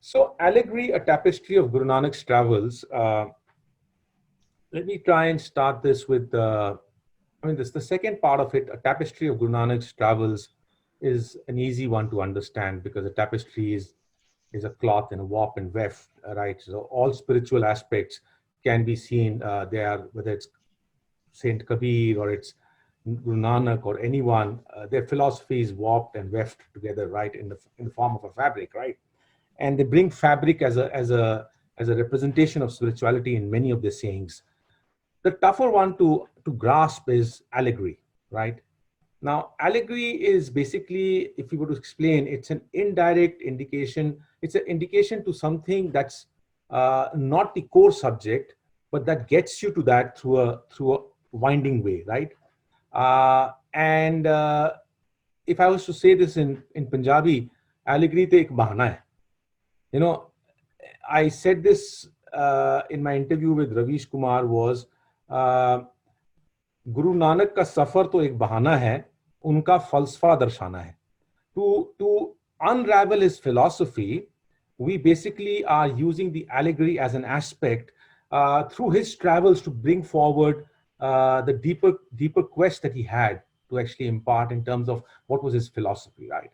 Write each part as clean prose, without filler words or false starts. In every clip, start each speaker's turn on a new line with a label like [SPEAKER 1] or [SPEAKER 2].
[SPEAKER 1] So, Allegory, a tapestry of Guru Nanak's travels. Let me try and start this with, this the second part of it. A tapestry of Guru Nanak's travels is an easy one to understand because a tapestry is a cloth and a warp and weft, right? So all spiritual aspects can be seen there, whether it's Saint Kabir or it's Guru Nanak or anyone. Their philosophy is warped and weft together, right, in the form of a fabric, right? And they bring fabric as a representation of spirituality in many of their sayings. The tougher one to grasp is allegory, right? Now, allegory is basically, if you were to explain, it's an indirect indication. It's an indication to something that's not the core subject, but that gets you to that through a winding way, right? And if I was to say this in Punjabi, allegory to ek bahana hai. You know, I said this in my interview with Ravish Kumar was Guru Nanak का सफर तो एक बहाना है उनका फलसफा दर्शाना है to unravel his philosophy we basically are using the allegory as an aspect through his travels to bring forward the deeper quest that he had to actually impart in terms of what was his philosophy, right?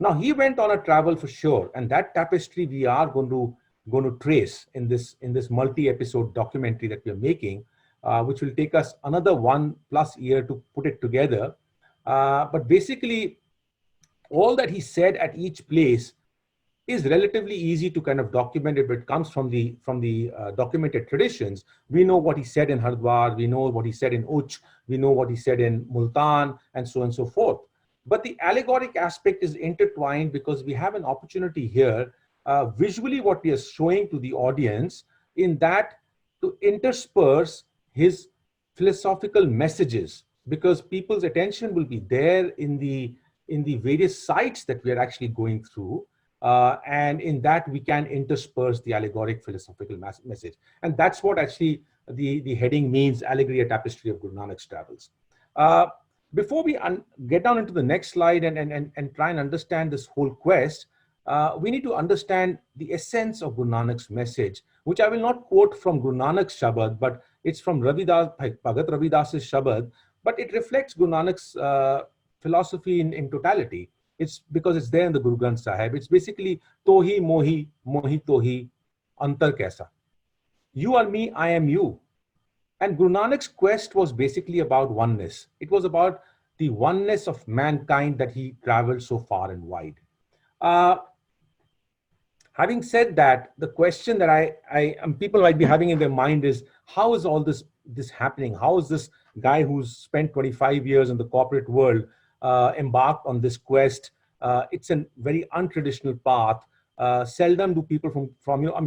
[SPEAKER 1] Now he went on a travel for sure, and that tapestry we are going to trace in this multi-episode documentary that we are making, which will take us another 1+ year to put it together. But basically, all that he said at each place is relatively easy to kind of document if it comes from the documented traditions. We know what he said in Hardwar, we know what he said in Uch, we know what he said in Multan, and so on and so forth. But the allegoric aspect is intertwined because we have an opportunity here, visually what we are showing to the audience, in that to intersperse his philosophical messages, because people's attention will be there in the various sites that we are actually going through. And in that we can intersperse the allegoric philosophical message. And that's what actually the heading means, allegory, a tapestry of Guru Nanak's travels. Before we get down into the next slide and try and understand this whole quest, we need to understand the essence of Guru Nanak's message, which I will not quote from Guru Nanak's Shabad, but it's from Bhagat Ravidas's Shabad, but it reflects Guru Nanak's philosophy in totality. It's because it's there in the Guru Granth Sahib. It's basically Tohi Mohi, Mohi Tohi, Antar Kaisa. You are me, I am you. And Guru Nanak's quest was basically about oneness. It was about the oneness of mankind that he traveled so far and wide. Having said that, the question that people might be having in their mind is, how is all this happening? How is this guy who's spent 25 years in the corporate world embarked on this quest? It's a very untraditional path. Seldom do people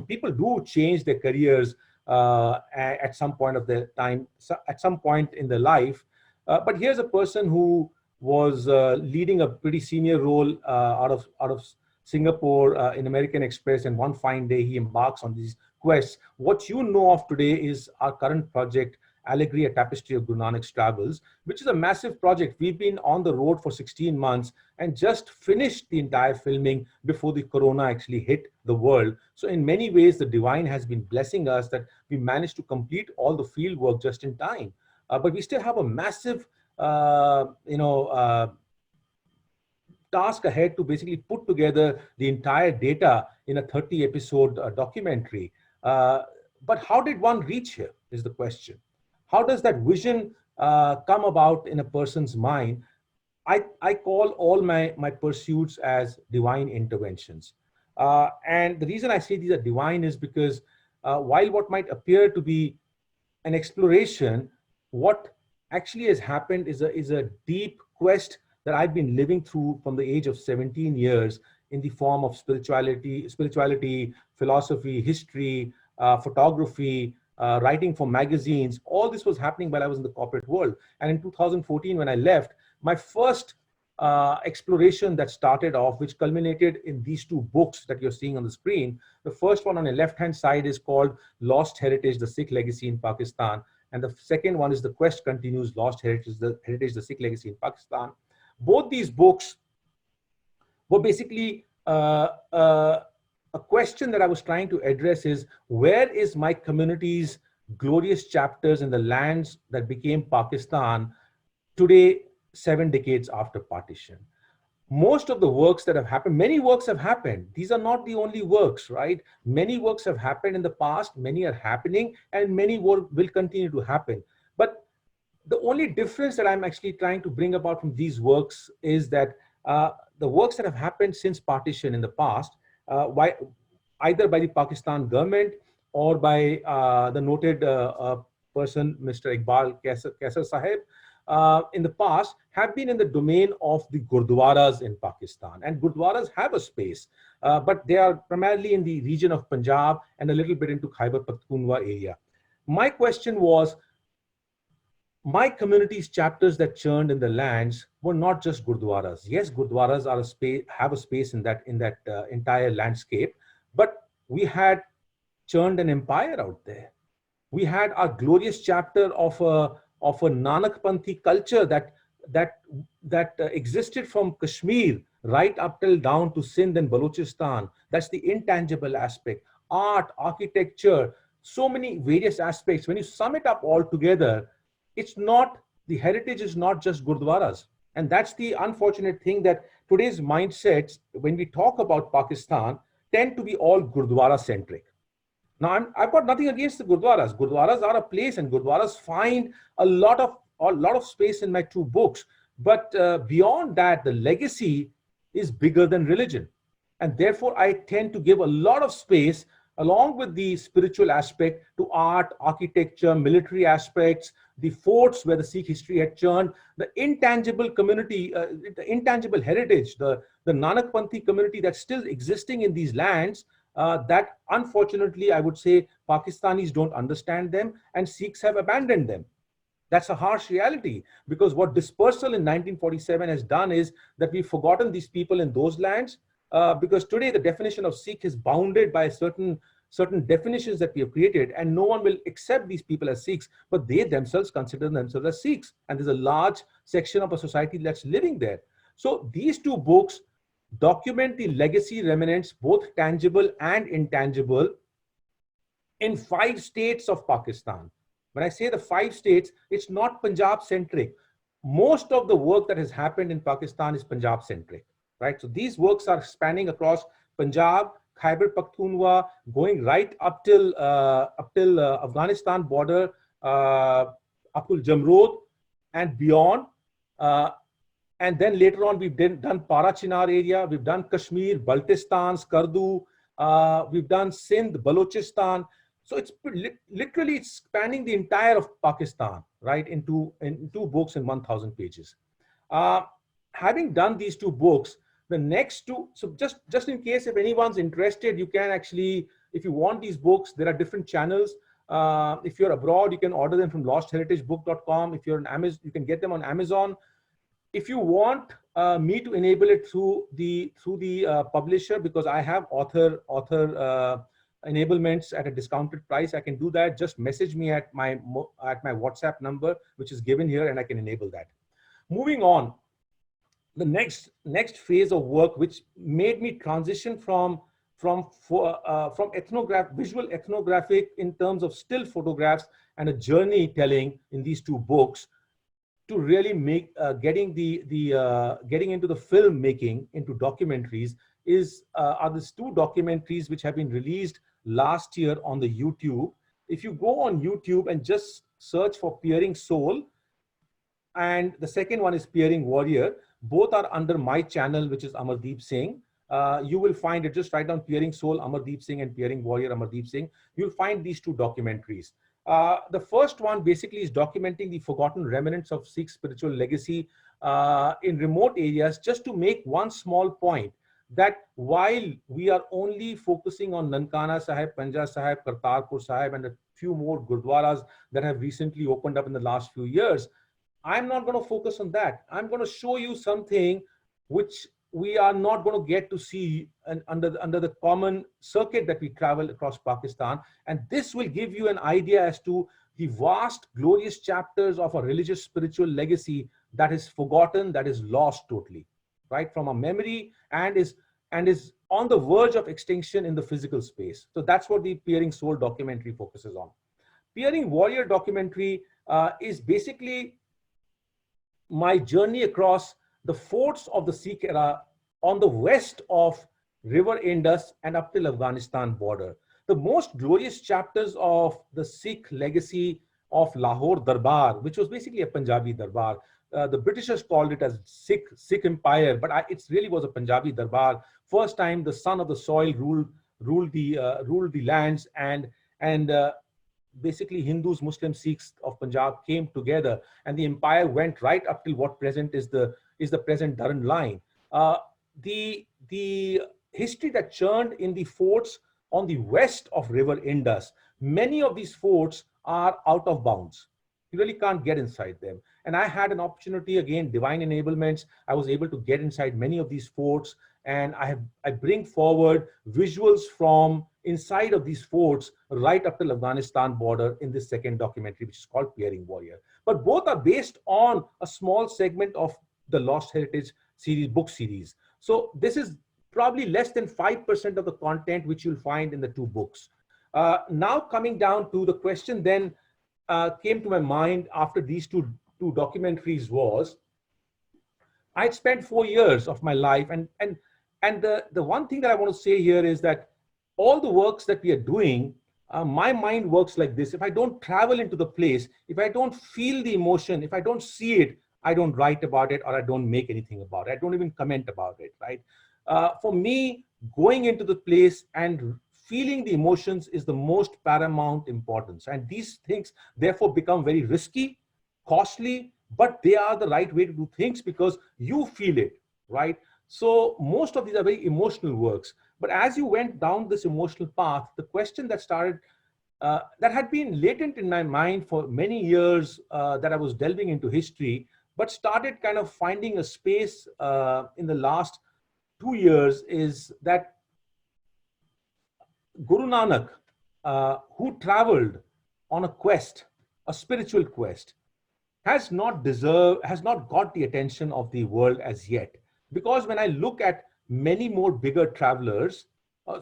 [SPEAKER 1] people do change their careers at some point of their time, at some point in their life. But here's a person who was leading a pretty senior role out of Singapore in American Express, and one fine day he embarks on these quests. What you know of today is our current project, Allegory, a tapestry of Guru Nanak's travels, which is a massive project. We've been on the road for 16 months and just finished the entire filming before the corona actually hit the world. So in many ways, the divine has been blessing us that we managed to complete all the field work just in time. But we still have a massive, task ahead to basically put together the entire data in a 30-episode documentary. But how did one reach here is the question. How does that vision come about in a person's mind? I call all my pursuits as divine interventions. And the reason I say these are divine is because while what might appear to be an exploration, what actually has happened is a deep quest that I've been living through from the age of 17 years in the form of spirituality, philosophy, history, photography, writing for magazines. All this was happening while I was in the corporate world. And in 2014, when I left, my first exploration that started off, which culminated in these two books that you're seeing on the screen. The first one on the left-hand side is called Lost Heritage, the Sikh Legacy in Pakistan. And the second one is The Quest Continues, Lost Heritage, the Sikh Legacy in Pakistan. Both these books were basically a a question that I was trying to address is, where is my community's glorious chapters in the lands that became Pakistan today, 7 decades after partition? Most of the works that have happened, many works have happened. These are not the only works, right? Many works have happened in the past, many are happening, and many will continue to happen. But the only difference that I'm actually trying to bring about from these works is that the works that have happened since partition in the past, either by the Pakistan government or by the noted person, Mr. Iqbal Kaisar Sahib, in the past have been in the domain of the Gurdwaras in Pakistan. And Gurdwaras have a space, but they are primarily in the region of Punjab and a little bit into Khyber Pakhtunkhwa area. My question was, my community's chapters that churned in the lands were not just Gurdwaras. Yes, Gurdwaras are have a space in that entire landscape, but we had churned an empire out there. We had our glorious chapter of a Nanakpanthi culture that existed from Kashmir right up till down to Sindh and Balochistan. That's the intangible aspect. Art, architecture, so many various aspects. When you sum it up all together, it's not, the heritage is not just Gurdwaras. And that's the unfortunate thing, that today's mindsets, when we talk about Pakistan, tend to be all Gurdwara centric. Now, I've got nothing against the Gurdwaras. Gurdwaras are a place, and Gurdwaras find a lot of space in my 2 books. But beyond that, the legacy is bigger than religion. And therefore, I tend to give a lot of space, along with the spiritual aspect, to art, architecture, military aspects, the forts where the Sikh history had churned, the intangible community, the intangible heritage, the Nanakpanthi community that's still existing in these lands, that unfortunately, I would say, Pakistanis don't understand them, and Sikhs have abandoned them. That's a harsh reality, because what dispersal in 1947 has done is that we've forgotten these people in those lands, because today the definition of Sikh is bounded by certain definitions that we have created, and no one will accept these people as Sikhs, but they themselves consider themselves as Sikhs, and there's a large section of a society that's living there. So these 2 books document the legacy remnants, both tangible and intangible, in 5 states of Pakistan. When I say the 5 states, it's not Punjab centric. Most of the work that has happened in Pakistan is Punjab centric, right? So these works are spanning across Punjab, Khyber Pakhtunkhwa, going right up till Afghanistan border, up to Jamrud and beyond. And then later on, we've done Para Chinar area, we've done Kashmir, Baltistan, Skardu, we've done Sindh, Balochistan. So it's literally, it's spanning the entire of Pakistan, right, in 2 books and 1,000 pages. Having done these 2 books, the next 2, so just in case if anyone's interested, you can actually, if you want these books, there are different channels. If you're abroad, you can order them from lostheritagebook.com. If you're on Amazon, you can get them on Amazon. If you want me to enable it through the publisher, because I have author enablements at a discounted price, I can do that. Just message me at my WhatsApp number, which is given here, and I can enable that. Moving on, the next phase of work, which made me transition from visual ethnographic in terms of still photographs and a journey telling in these 2 books, to really make getting into the filmmaking, into documentaries, are these 2 documentaries which have been released last year on the YouTube. If you go on YouTube and just search for Peering Soul, and the second one is Peering Warrior, both are under my channel, which is Amardeep Singh. You will find it, just write down Peering Soul, Amardeep Singh, and Peering Warrior, Amardeep Singh. You'll find these 2 documentaries. The first one basically is documenting the forgotten remnants of Sikh spiritual legacy in remote areas, just to make one small point, that while we are only focusing on Nankana Sahib, Panja Sahib, Kartarpur Sahib, and a few more Gurdwaras that have recently opened up in the last few years, I'm not going to focus on that. I'm going to show you something which we are not going to get to see under the common circuit that we travel across Pakistan. And this will give you an idea as to the vast, glorious chapters of a religious spiritual legacy that is forgotten, that is lost totally, right, from our memory, and is on the verge of extinction in the physical space. So that's what the Peering Soul documentary focuses on. Peering Warrior documentary is basically my journey across the forts of the Sikh era on the west of River Indus and up till Afghanistan border. The most glorious chapters of the Sikh legacy of Lahore Darbar, which was basically a Punjabi Darbar. The Britishers called it as Sikh Empire, but it really was a Punjabi Darbar. First time the son of the soil ruled the lands, and basically Hindus, Muslims, Sikhs of Punjab came together, and the empire went right up till what present is the present Dharan line. The history that churned in the forts on the west of River Indus, many of these forts are out of bounds. You really can't get inside them. And I had an opportunity, again, divine enablements. I was able to get inside many of these forts, and I bring forward visuals from inside of these forts right up to the Afghanistan border in this second documentary, which is called Peering Warrior. But both are based on a small segment of the Lost Heritage series, book series. So this is probably less than 5% of the content which you'll find in the two books. Now coming down to the question then came to my mind after these two documentaries was, I'd spent 4 years of my life, and the one thing that I want to say here is that all the works that we are doing, my mind works like this. If I don't travel into the place, if I don't feel the emotion, if I don't see it, I don't write about it, or I don't make anything about it. I don't even comment about it, right? For me, going into the place and feeling the emotions is the most paramount importance. And these things therefore become very risky, costly, but they are the right way to do things because you feel it, right? So most of these are very emotional works. But as you went down this emotional path, the question that started, that had been latent in my mind for many years, that I was delving into history, but started kind of finding a space in the last 2 years, is that Guru Nanak, who traveled on a quest, a spiritual quest, has not got the attention of the world as yet. Because when I look at many more bigger travelers,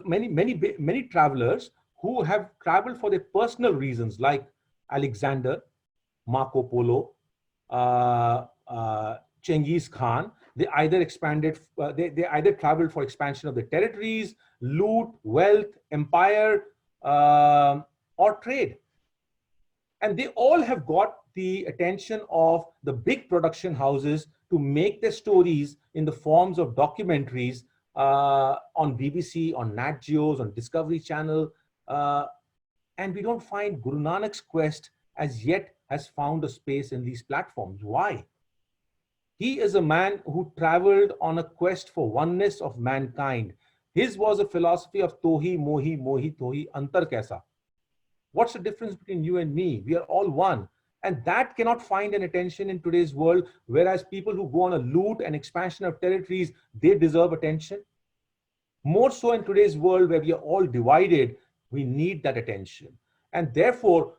[SPEAKER 1] many travelers who have traveled for their personal reasons, like Alexander, Marco Polo, Genghis Khan, they either they either traveled for expansion of the territories, loot, wealth, empire, or trade. And they all have got the attention of the big production houses to make their stories in the forms of documentaries on BBC, on Nat Geos, on Discovery Channel. And we don't find Guru Nanak's quest as yet has found a space in these platforms. Why? He is a man who traveled on a quest for oneness of mankind. His was a philosophy of tohi, mohi, mohi, tohi, antar kaisa. What's the difference between you and me? We are all one. And that cannot find an attention in today's world, whereas people who go on a loot and expansion of territories, they deserve attention. More so in today's world where we are all divided, we need that attention. And therefore,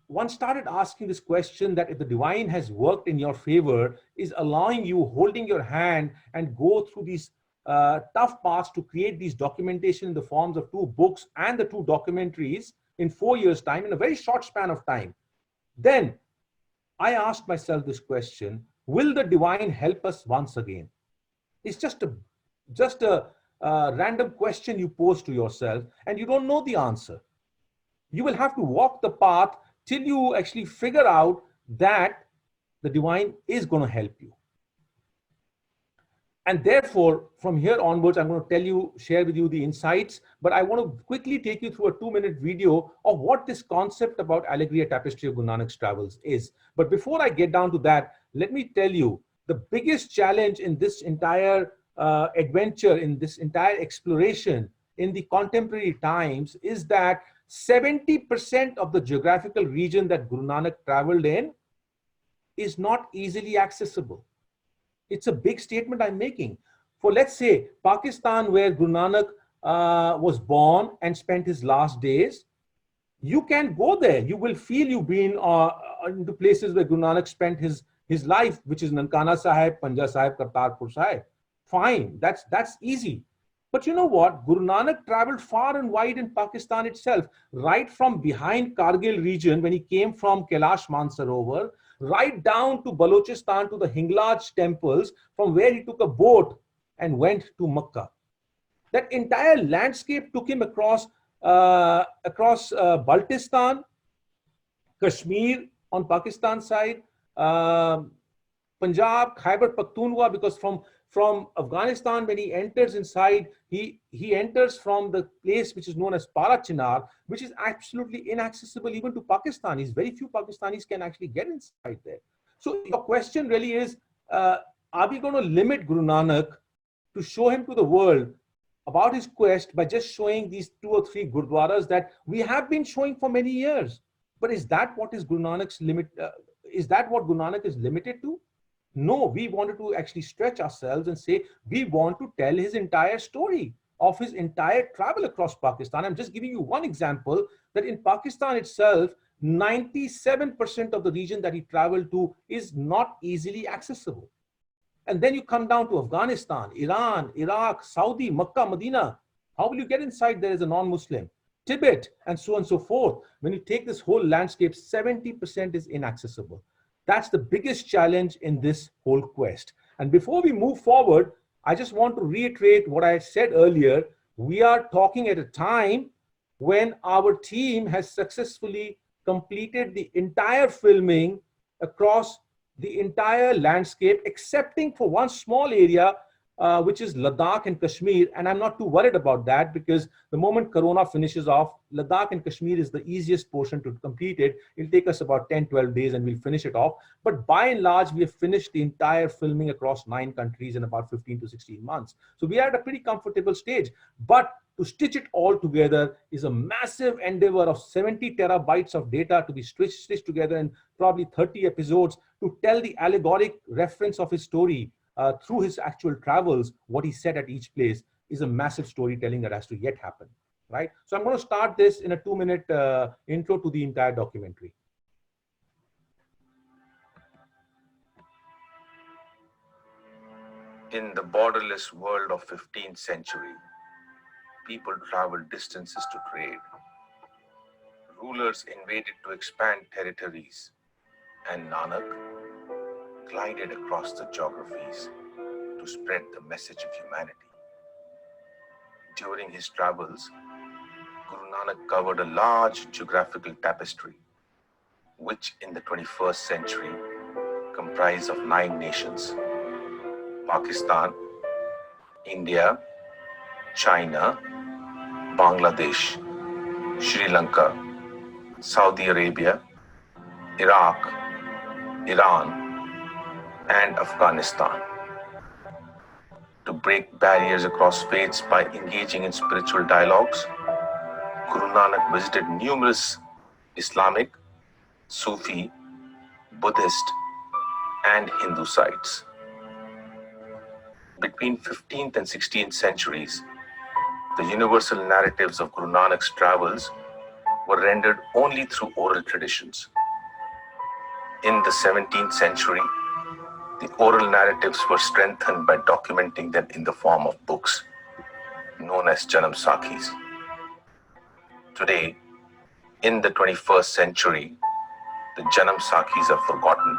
[SPEAKER 1] one started asking this question that if the divine has worked in your favor, is allowing you, holding your hand and go through these tough paths to create these documentation in the forms of 2 books and the 2 documentaries in 4 years' time, in a very short span of time. Then I asked myself this question, will the divine help us once again? It's just a random question you pose to yourself, and you don't know the answer. You will have to walk the path till you actually figure out that the divine is going to help you. And therefore, from here onwards, I'm going to share with you the insights, but I want to quickly take you through a 2-minute video of what this concept about Allegoria Tapestry of Guru Nanak's Travels is. But before I get down to that, let me tell you, the biggest challenge in this entire adventure, in this entire exploration in the contemporary times is that 70% of the geographical region that Guru Nanak traveled in is not easily accessible. It's a big statement I'm making. For, let's say, Pakistan, where Guru Nanak was born and spent his last days, you can go there. You will feel you've been into places where Guru Nanak spent his life, which is Nankana Sahib, Panja Sahib, Kartarpur Sahib. Fine, that's easy. But you know what? Guru Nanak traveled far and wide in Pakistan itself, right from behind Kargil region when he came from Kailash Mansarovar, right down to Balochistan to the Hinglaj temples, from where he took a boat and went to Makkah. That entire landscape took him across Baltistan, Kashmir on Pakistan side, Punjab, Khyber Pakhtunkhwa, because from Afghanistan, when he enters inside, he enters from the place which is known as Parachinar, which is absolutely inaccessible even to Pakistanis. Very few Pakistanis can actually get inside there. So your question really is, are we going to limit Guru Nanak to show him to the world about his quest by just showing these 2 or 3 gurdwaras that we have been showing for many years? But is that what is Guru Nanak's limit? Is that what Guru Nanak is limited to? No, we wanted to actually stretch ourselves and say we want to tell his entire story of his entire travel across Pakistan. I'm just giving you one example that in Pakistan itself, 97% of the region that he traveled to is not easily accessible. And then you come down to Afghanistan, Iran, Iraq, Saudi, Makkah, Medina. How will you get inside there as a non-Muslim? Tibet, and so on and so forth. When you take this whole landscape, 70% is inaccessible. That's the biggest challenge in this whole quest. And before we move forward, I just want to reiterate what I said earlier. We are talking at a time when our team has successfully completed the entire filming across the entire landscape, excepting for one small area, which is Ladakh and Kashmir. And I'm not too worried about that, because the moment Corona finishes off, Ladakh and Kashmir is the easiest portion to complete it. It'll take us about 10, 12 days and we'll finish it off. But by and large, we have finished the entire filming across 9 countries in about 15 to 16 months. So we are at a pretty comfortable stage. But to stitch it all together is a massive endeavor of 70 terabytes of data to be stitched together in probably 30 episodes to tell the allegoric reference of his story through his actual travels. What he said at each place is a massive storytelling that has to yet happen, right? So I'm going to start this in a 2-minute intro to the entire documentary.
[SPEAKER 2] In the borderless world of 15th century, people traveled distances to trade. Rulers invaded to expand territories, and Nanak glided across the geographies to spread the message of humanity. During his travels, Guru Nanak covered a large geographical tapestry, which in the 21st century comprised of 9 nations: Pakistan, India, China, Bangladesh, Sri Lanka, Saudi Arabia, Iraq, Iran, and Afghanistan. To break barriers across faiths by engaging in spiritual dialogues, Guru Nanak visited numerous Islamic, Sufi, Buddhist, and Hindu sites. Between 15th and 16th centuries, the universal narratives of Guru Nanak's travels were rendered only through oral traditions. In the 17th century, the oral narratives were strengthened by documenting them in the form of books, known as Janam Sakhis. Today, in the 21st century, the Janam Sakhis are forgotten,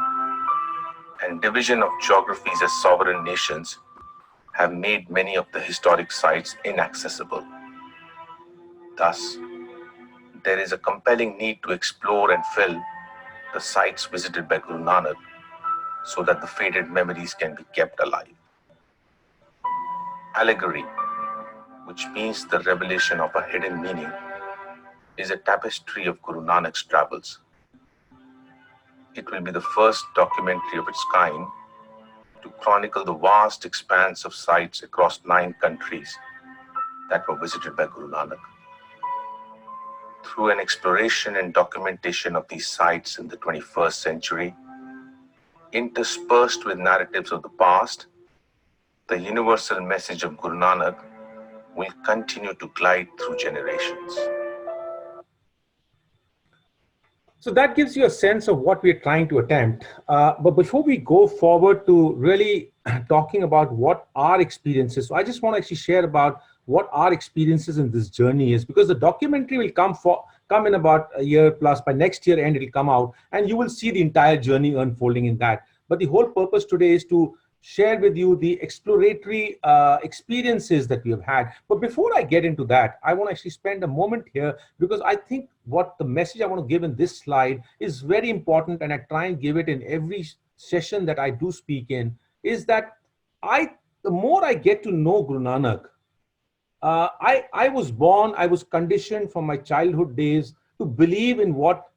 [SPEAKER 2] and division of geographies as sovereign nations have made many of the historic sites inaccessible. Thus, there is a compelling need to explore and fill the sites visited by Guru Nanak so that the faded memories can be kept alive. Allegory, which means the revelation of a hidden meaning, is a tapestry of Guru Nanak's travels. It will be the first documentary of its kind to chronicle the vast expanse of sites across 9 countries that were visited by Guru Nanak. Through an exploration and documentation of these sites in the 21st century, interspersed with narratives of the past, the universal message of Guru Nanak will continue to glide through generations.
[SPEAKER 1] So that gives you a sense of what we're trying to attempt. But before we go forward to really talking about what our experiences, so I just want to actually share about what our experiences in this journey is, because the documentary will come in about a year plus. By next year end, it'll come out, and you will see the entire journey unfolding in that. But the whole purpose today is to share with you the exploratory experiences that we have had. But before I get into that, I want to actually spend a moment here, because I think what the message I want to give in this slide is very important, and I try and give it in every session that I do speak in, is that the more I get to know Guru Nanak, I was born, I was conditioned from my childhood days to believe in what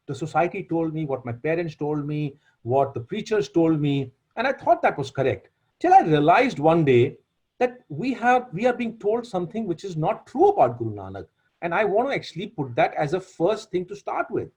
[SPEAKER 1] the society told me, what my parents told me, what the preachers told me, and I thought that was correct. Till I realized one day that we are being told something which is not true about Guru Nanak. And I want to actually put that as a first thing to start with.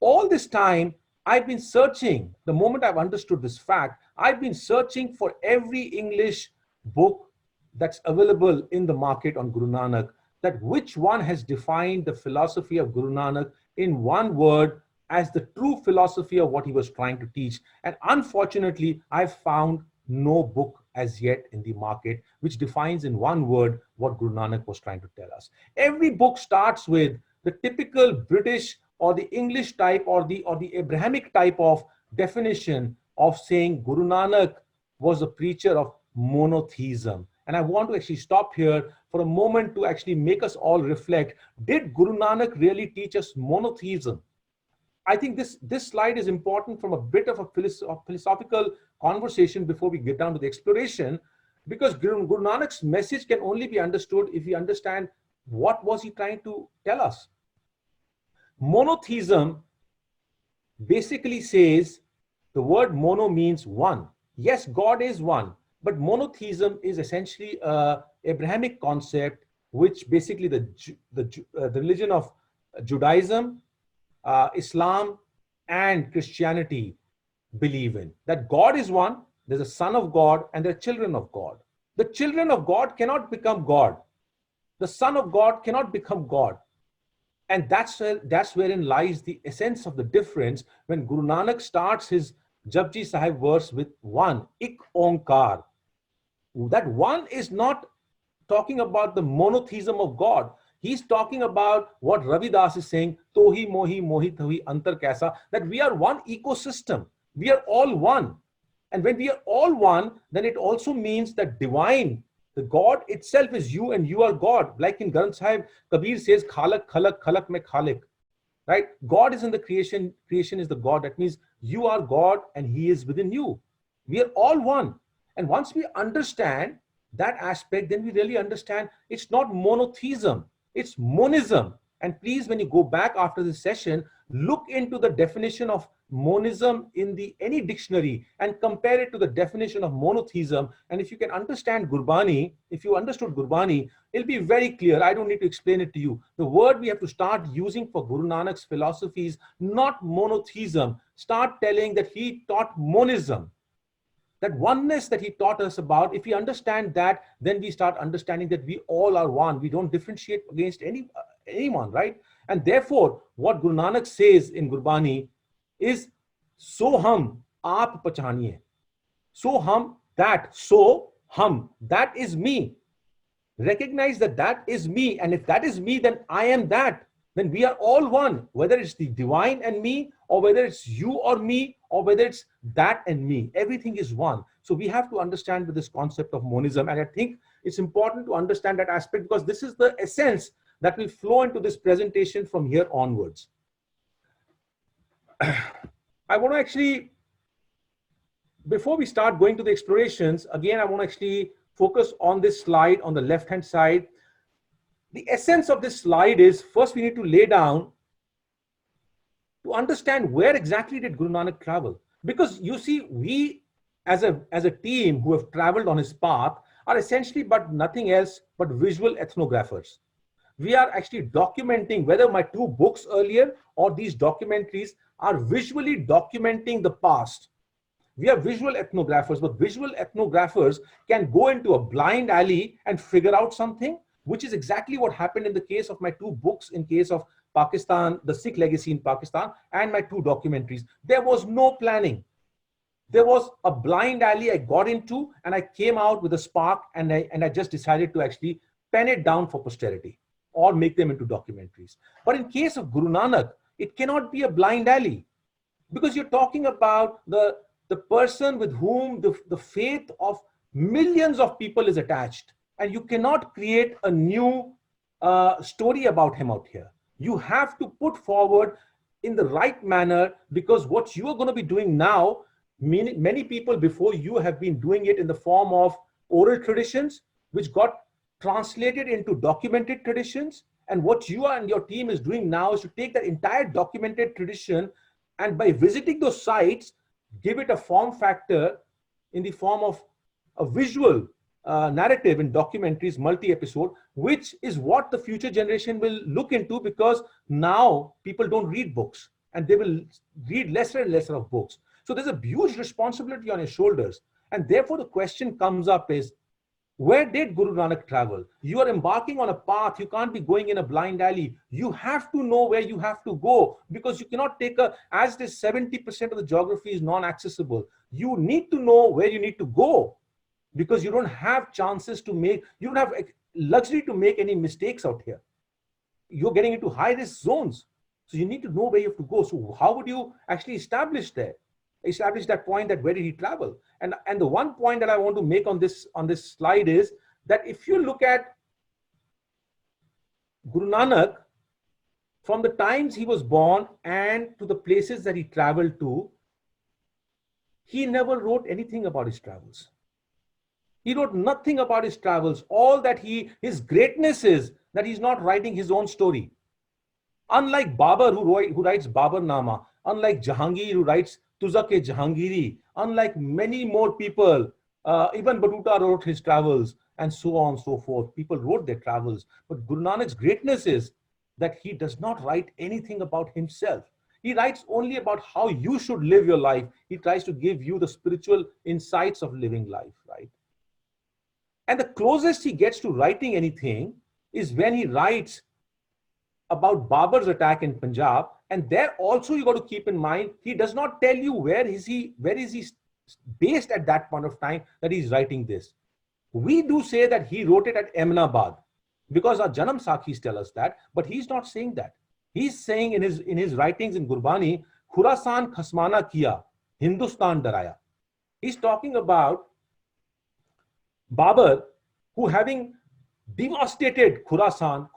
[SPEAKER 1] All this time, I've been searching. The moment I've understood this fact, I've been searching for every English book that's available in the market on Guru Nanak, that which one has defined the philosophy of Guru Nanak in one word as the true philosophy of what he was trying to teach. And unfortunately, I've found no book as yet in the market which defines in one word what Guru Nanak was trying to tell us. Every book starts with the typical British or the English type or the Abrahamic type of definition of saying Guru Nanak was a preacher of monotheism. And I want to actually stop here for a moment to actually make us all reflect. Did Guru Nanak really teach us monotheism? I think this slide is important from a bit of a philosophical conversation before we get down to the exploration, because Guru Nanak's message can only be understood if we understand what was he trying to tell us. Monotheism basically says, the word mono means one. Yes, God is one, but monotheism is essentially an Abrahamic concept, which basically the religion of Judaism, Islam, and Christianity believe in. That God is one, there's a son of God, and there are children of God. The children of God cannot become God. The son of God cannot become God. And that's wherein lies the essence of the difference when Guru Nanak starts his Japji Sahib verse with one, Ik Onkar. That one is not talking about the monotheism of God. He's talking about what Ravi Das is saying, Tohi Mohi Mohi Tohi Antar Kaisa, that we are one ecosystem. We are all one. And when we are all one, then it also means that divine, the God itself is you and you are God. Like in Granth Sahib, Kabir says, Khalak, Khalak, Khalak mein Khalik. Right? God is in the creation, creation is the God. That means you are God and he is within you. We are all one. And once we understand that aspect, then we really understand it's not monotheism, it's monism. And please, when you go back after this session, look into the definition of monism in any dictionary and compare it to the definition of monotheism. And if you can understand Gurbani, if you understood Gurbani, it'll be very clear. I don't need to explain it to you. The word we have to start using for Guru Nanak's philosophy is not monotheism. Start telling that he taught monism. That oneness that he taught us about, if we understand that, then we start understanding that we all are one. We don't differentiate against anyone, right? And therefore, what Guru Nanak says in Gurbani is, so hum aap pachaniye. So hum, that, so hum, that is me. Recognize that that is me. And if that is me, then I am that. Then we are all one, whether it's the divine and me, or whether it's you or me, or whether it's that and me. Everything is one. So we have to understand this concept of monism. And I think it's important to understand that aspect, because this is the essence that will flow into this presentation from here onwards. I want to actually, before we start going to the explorations, again, I want to actually focus on this slide on the left-hand side. The essence of this slide is, first we need to lay down to understand where exactly did Guru Nanak travel. Because you see, we as a team who have traveled on his path are essentially but nothing else but visual ethnographers. We are actually documenting, whether my two books earlier or these documentaries are visually documenting the past. We are visual ethnographers, but visual ethnographers can go into a blind alley and figure out something, which is exactly what happened in the case of my two books, in case of Pakistan, the Sikh legacy in Pakistan, and my two documentaries. There was no planning. There was a blind alley I got into, and I came out with a spark, and I just decided to actually pen it down for posterity or make them into documentaries. But in case of Guru Nanak, it cannot be a blind alley, because you're talking about the person with whom the faith of millions of people is attached, and you cannot create a new story about him out here. You have to put forward in the right manner, because what you are going to be doing now, many people before you have been doing it in the form of oral traditions, which got translated into documented traditions. And what you and your team is doing now is to take that entire documented tradition, and by visiting those sites, give it a form factor in the form of a visual narrative in documentaries, multi-episode, which is what the future generation will look into, because now people don't read books and they will read lesser and lesser of books. So there's a huge responsibility on your shoulders. And therefore the question comes up is, where did Guru Nanak travel? You are embarking on a path. You can't be going in a blind alley. You have to know where you have to go, because you cannot take as this 70% of the geography is non-accessible. You need to know where you need to go, because you don't have chances to make, you don't have luxury to make any mistakes out here. You're getting into high risk zones. So you need to know where you have to go. So how would you actually establish that point, that where did he travel? And the one point that I want to make on this slide is that if you look at Guru Nanak, from the times he was born and to the places that he traveled to, he never wrote anything about his travels. He wrote nothing about his travels. All that his greatness is that he's not writing his own story. Unlike Babur, who writes Babur Nama, unlike Jahangir, who writes Tuzak-e Jahangiri, unlike many more people, even Batuta wrote his travels, and so on and so forth. People wrote their travels. But Guru Nanak's greatness is that he does not write anything about himself. He writes only about how you should live your life. He tries to give you the spiritual insights of living life, right? And the closest he gets to writing anything is when he writes about Babur's attack in Punjab. And there also you got to keep in mind, he does not tell you where is he based at that point of time that he's writing this. We do say that he wrote it at Ahmedabad, because our Janam Sakhis tell us that, but he's not saying that. He's saying in his writings in Gurbani, Khurasan khasmana kiya, Hindustan daraya. He's talking about Babur, who having devastated Khurasan,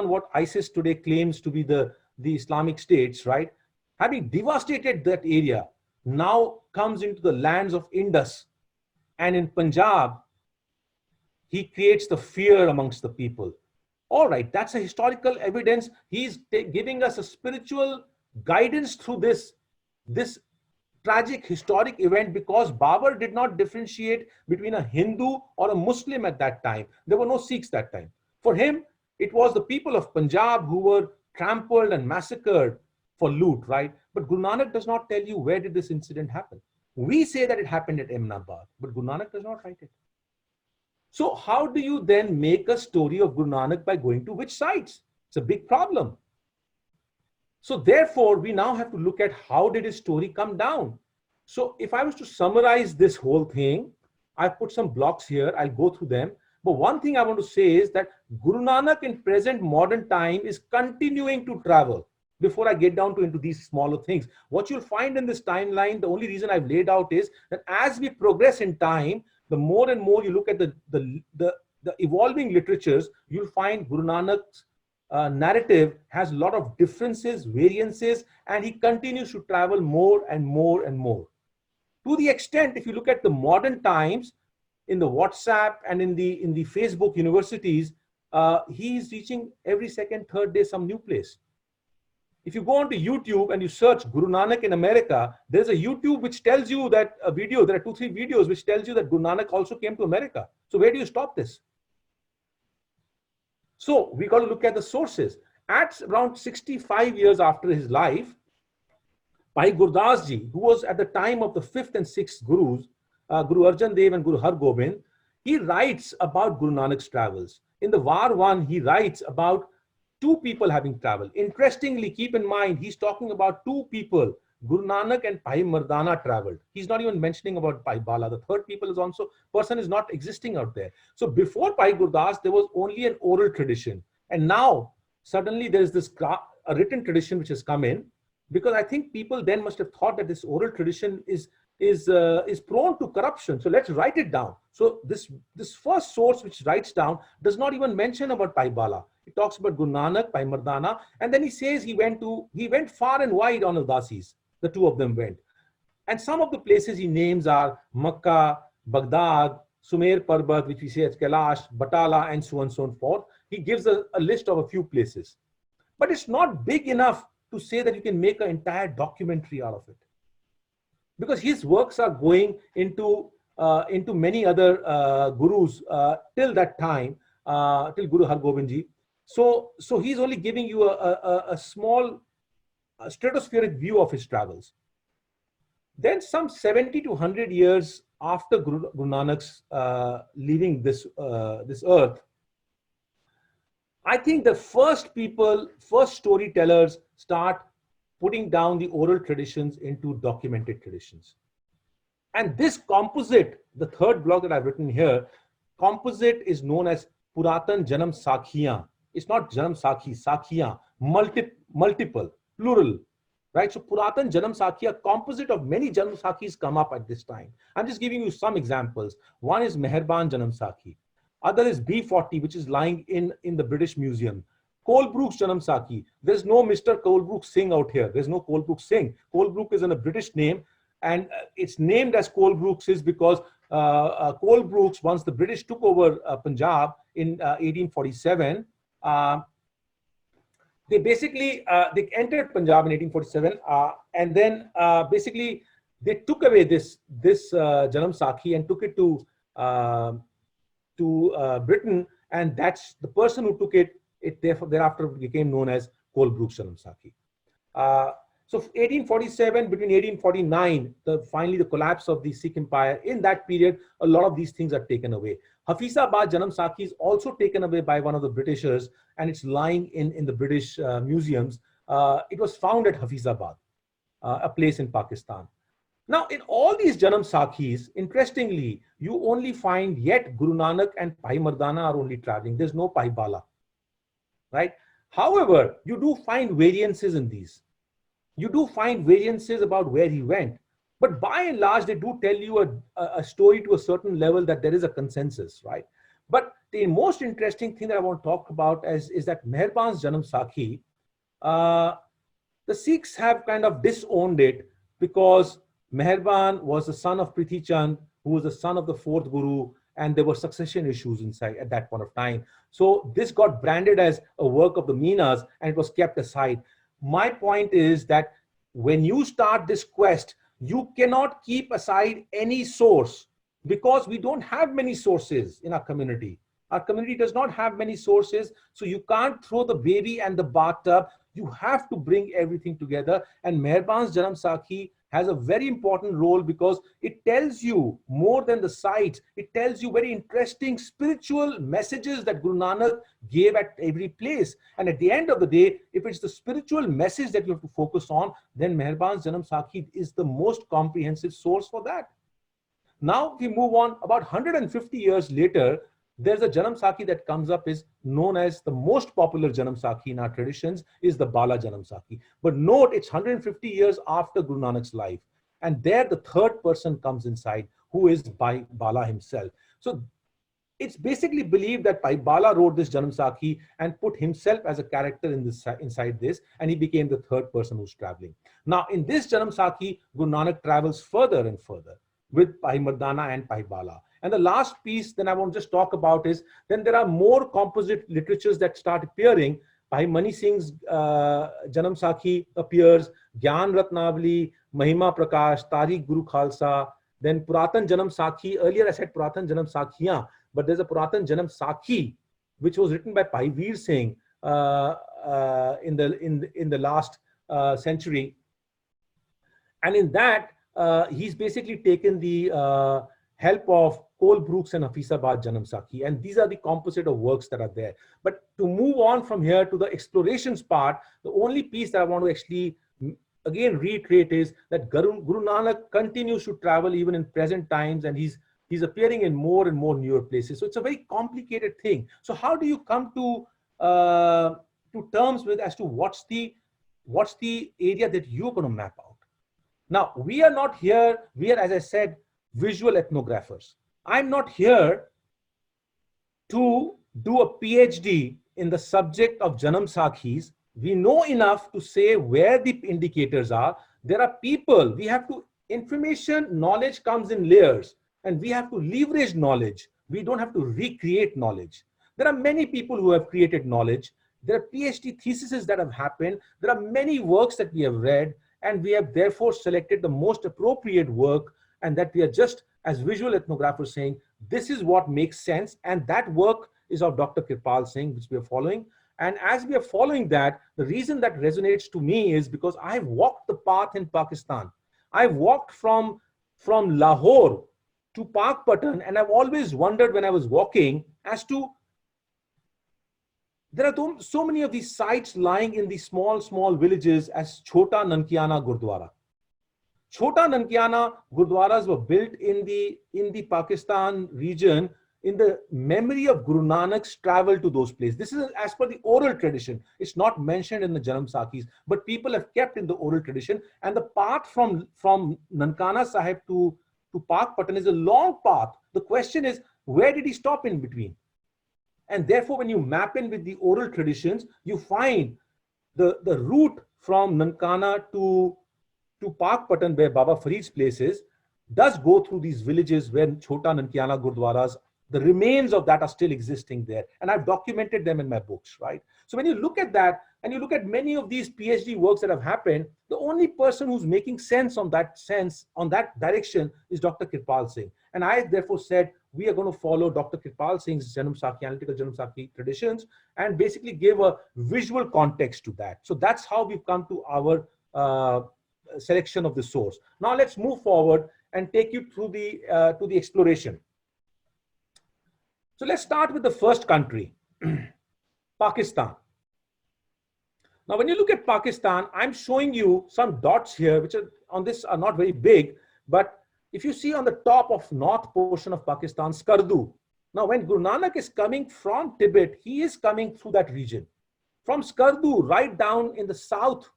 [SPEAKER 1] what ISIS today claims to be the Islamic states, right? Having devastated that area, now comes into the lands of Indus. And in Punjab, he creates the fear amongst the people. All right, that's a historical evidence. He's giving us a spiritual guidance through this tragic historic event, because Babur did not differentiate between a Hindu or a Muslim at that time. There were no Sikhs that time. For him, it was the people of Punjab who were trampled and massacred for loot, right? But Guru Nanak does not tell you where did this incident happen. We say that it happened at Ahmedabad, but Guru Nanak does not write it. So how do you then make a story of Guru Nanak by going to which sites? It's a big problem. So therefore, we now have to look at how did his story come down. So if I was to summarize this whole thing, I've put some blocks here, I'll go through them. But one thing I want to say is that Guru Nanak in present modern time is continuing to travel. Before I get down into these smaller things, what you'll find in this timeline, the only reason I've laid out is that as we progress in time, the more and more you look at the evolving literatures, you'll find Guru Nanak's narrative has a lot of differences, variances, and he continues to travel more and more and more. To the extent, if you look at the modern times, in the WhatsApp and in the Facebook universities, he is reaching every second, third day some new place. If you go onto YouTube and you search Guru Nanak in America, there's a YouTube which tells you that a video, there are 2-3 videos which tells you that Guru Nanak also came to America. So where do you stop this? So we got to look at the sources. At around 65 years after his life, Bhai Gurdas Ji, who was at the time of the 5th and 6th Gurus, Guru Arjan Dev and Guru Har Gobind, he writes about Guru Nanak's travels. In the Var 1, he writes about 2 people having traveled. Interestingly, keep in mind, he's talking about 2 people, Guru Nanak and Bhai Mardana traveled. He's not even mentioning about Bhai Bala. The third person is not existing out there. So before Bhai Gurdas, there was only an oral tradition. And now suddenly there is a written tradition which has come in, because I think people then must have thought that this oral tradition is prone to corruption. So let's write it down. So this first source which writes down does not even mention about Bhai Bala. It talks about Guru Nanak, Bhai Mardana, and then he says he went far and wide on Udasis. The two of them went. And some of the places he names are Makkah, Baghdad, Sumer Parbat, which we say as Kailash, Batala, and so on and so forth. He gives a list of a few places. But it's not big enough to say that you can make an entire documentary out of it, because his works are going into many other gurus till that time, till Guru Har Gobind Ji. So he's only giving you a small stratospheric view of his travels. Then some 70 to 100 years after Guru Nanak's leaving this earth, I think the first storytellers start putting down the oral traditions into documented traditions. And this composite, the third block that I've written here, composite is known as Puratan Janam Sakhiyan. It's not Janam Sakhi, Sakhiyan, multiple, plural, right? So Puratan Janam Sakhiya, composite of many Janam Sakhis come up at this time. I'm just giving you some examples. One is Meherban Janam Sakhi. Other is B40, which is lying in the British Museum. Colebrook's Janam Sakhi. There's no Mr. Colebrook Singh out here. There's no Colebrook Singh. Colebrook is a British name, and it's named as Colebrook's is because Colebrook's, once the British took over Punjab in 1847, they basically they entered Punjab in 1847, and then basically they took away this Janam Sakhi and took it to Britain, and that's the person who took it. It thereafter became known as Colebrook's Janam Sakhi. So 1847, between 1849, finally the collapse of the Sikh Empire, in that period, a lot of these things are taken away. Hafizabad Janam Sakhi is also taken away by one of the Britishers, and it's lying in the British museums. It was found at Hafizabad, a place in Pakistan. Now, in all these Janam Sakhis, interestingly, you only find yet Guru Nanak and Bhai Mardana are only traveling. There's no Bhai Bala, right? However, you do find variances in these. You do find variances about where he went. But by and large, they do tell you a story to a certain level that there is a consensus, right? But the most interesting thing that I want to talk about is that Meherban's Janam Sakhi, the Sikhs have kind of disowned it because Meherban was the son of Prithi Chand, who was the son of the fourth Guru, and there were succession issues inside at that point of time. So this got branded as a work of the Meenas, and it was kept aside. My point is that when you start this quest, you cannot keep aside any source, because we don't have many sources in our community. Our community does not have many sources, so you can't throw the baby and the bathtub. You have to bring everything together, and Meherban's Janam Sakhi has a very important role because it tells you more than the sites. It tells you very interesting spiritual messages that Guru Nanak gave at every place. And at the end of the day, if it's the spiritual message that you have to focus on, then Meherban's Janam Sakhi is the most comprehensive source for that. Now, if we move on, about 150 years later, there's a Janam Sakhi that comes up, is known as the most popular Janam Sakhi in our traditions, is the Bala Janam Sakhi. But note, it's 150 years after Guru Nanak's life. And there the third person comes inside, who is Bhai Bala himself. So it's basically believed that Bhai Bala wrote this Janam Sakhi and put himself as a character inside this, and he became the third person who's traveling. Now, in this Janam Sakhi, Guru Nanak travels further and further with Bhai Mardana and Bhai Bala. And the last piece then I want to just talk about is, then there are more composite literatures that start appearing. Bhai Mani Singh's Janam Sakhi appears, Gyan Ratnavali, Mahima Prakash, Tariq Guru Khalsa, then Puratan Janam Sakhi. Earlier I said Puratan Janam Sakhiyan, but there's a Puratan Janam Sakhi, which was written by Bhai Veer Singh in the last century. And in that, he's basically taken the help of Colebrook's and Hafizabad Janam Sakhi, and these are the composite of works that are there. But to move on from here to the explorations part, the only piece that I want to actually again reiterate is that Guru Nanak continues to travel even in present times, and he's appearing in more and more newer places. So it's a very complicated thing. So how do you come to terms with as to what's the area that you're going to map out? Now, we are not here, we are, as I said, visual ethnographers. I'm not here to do a PhD in the subject of Janam Sakhis. We know enough to say where the indicators are. There are people, we have to, information, knowledge comes in layers, and we have to leverage knowledge. We don't have to recreate knowledge. There are many people who have created knowledge. There are PhD theses that have happened. There are many works that we have read, and we have therefore selected the most appropriate work, and that we are just, as visual ethnographers, saying, this is what makes sense. And that work is of Dr. Kirpal Singh, which we are following. And as we are following that, the reason that resonates to me is because I've walked the path in Pakistan. I've walked from Lahore to Pakpatan, and I've always wondered when I was walking as to, there are so many of these sites lying in these small villages as Chota Nankiana Gurdwara. Chota Nankiana Gurdwaras were built in the Pakistan region in the memory of Guru Nanak's travel to those places. This is as per the oral tradition. It's not mentioned in the Janam Sakhis, but people have kept in the oral tradition. And the path from Nankana Sahib to Pakpatan is a long path. The question is, where did he stop in between? And therefore, when you map in with the oral traditions, you find the route from Nankana to Pakpatan, where Baba Farid's place is, does go through these villages where Chota Nankiana Gurdwaras, the remains of that are still existing there. And I've documented them in my books, right? So when you look at that, and you look at many of these PhD works that have happened, the only person who's making sense on that direction is Dr. Kirpal Singh. And I therefore said, we are going to follow Dr. Kirpal Singh's Janam Sakhi, analytical Janam Sakhi traditions, and basically give a visual context to that. So that's how we've come to our selection of the source. Now let's move forward and take you through to the exploration. So let's start with the first country, Pakistan. Now, when you look at Pakistan, I'm showing you some dots here, which are on this are not very big, but if you see on the top of north portion of Pakistan, Skardu. Now, when Guru Nanak is coming from Tibet, he is coming through that region. From Skardu, right down in the south,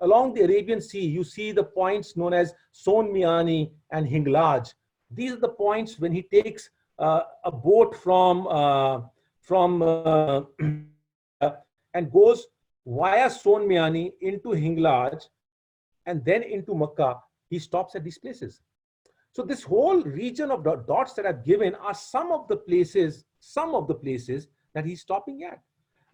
[SPEAKER 1] along the Arabian Sea, you see the points known as Son Miani and Hinglaj. These are the points when he takes a boat from and goes via Son Miani into Hinglaj and then into Makkah. He stops at these places. So this whole region of the dots that I've given are some of the places that he's stopping at.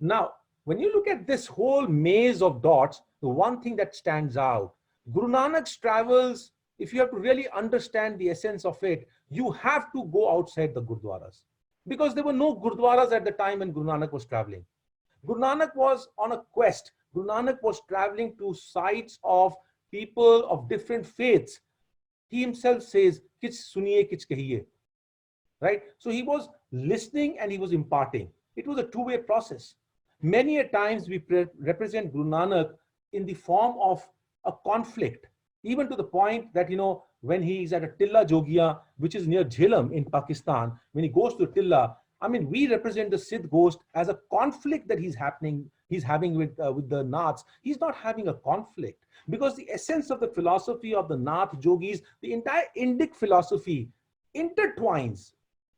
[SPEAKER 1] Now, when you look at this whole maze of dots, the one thing that stands out, Guru Nanak's travels, if you have to really understand the essence of it, you have to go outside the Gurdwaras, because there were no Gurdwaras at the time when Guru Nanak was traveling. Guru Nanak was on a quest. Guru Nanak was traveling to sites of people of different faiths. He himself says, "Kich suniye, kich kahiye." Right? So he was listening and he was imparting. It was a two-way process. Many a times we represent Guru Nanak in the form of a conflict, even to the point that, when he is at a Tilla Jogia, which is near Jhelum in Pakistan, when he goes to Tilla, we represent the Siddh ghost as a conflict that he's having with the Naths. He's not having a conflict, because the essence of the philosophy of the Nath Yogis, the entire Indic philosophy intertwines.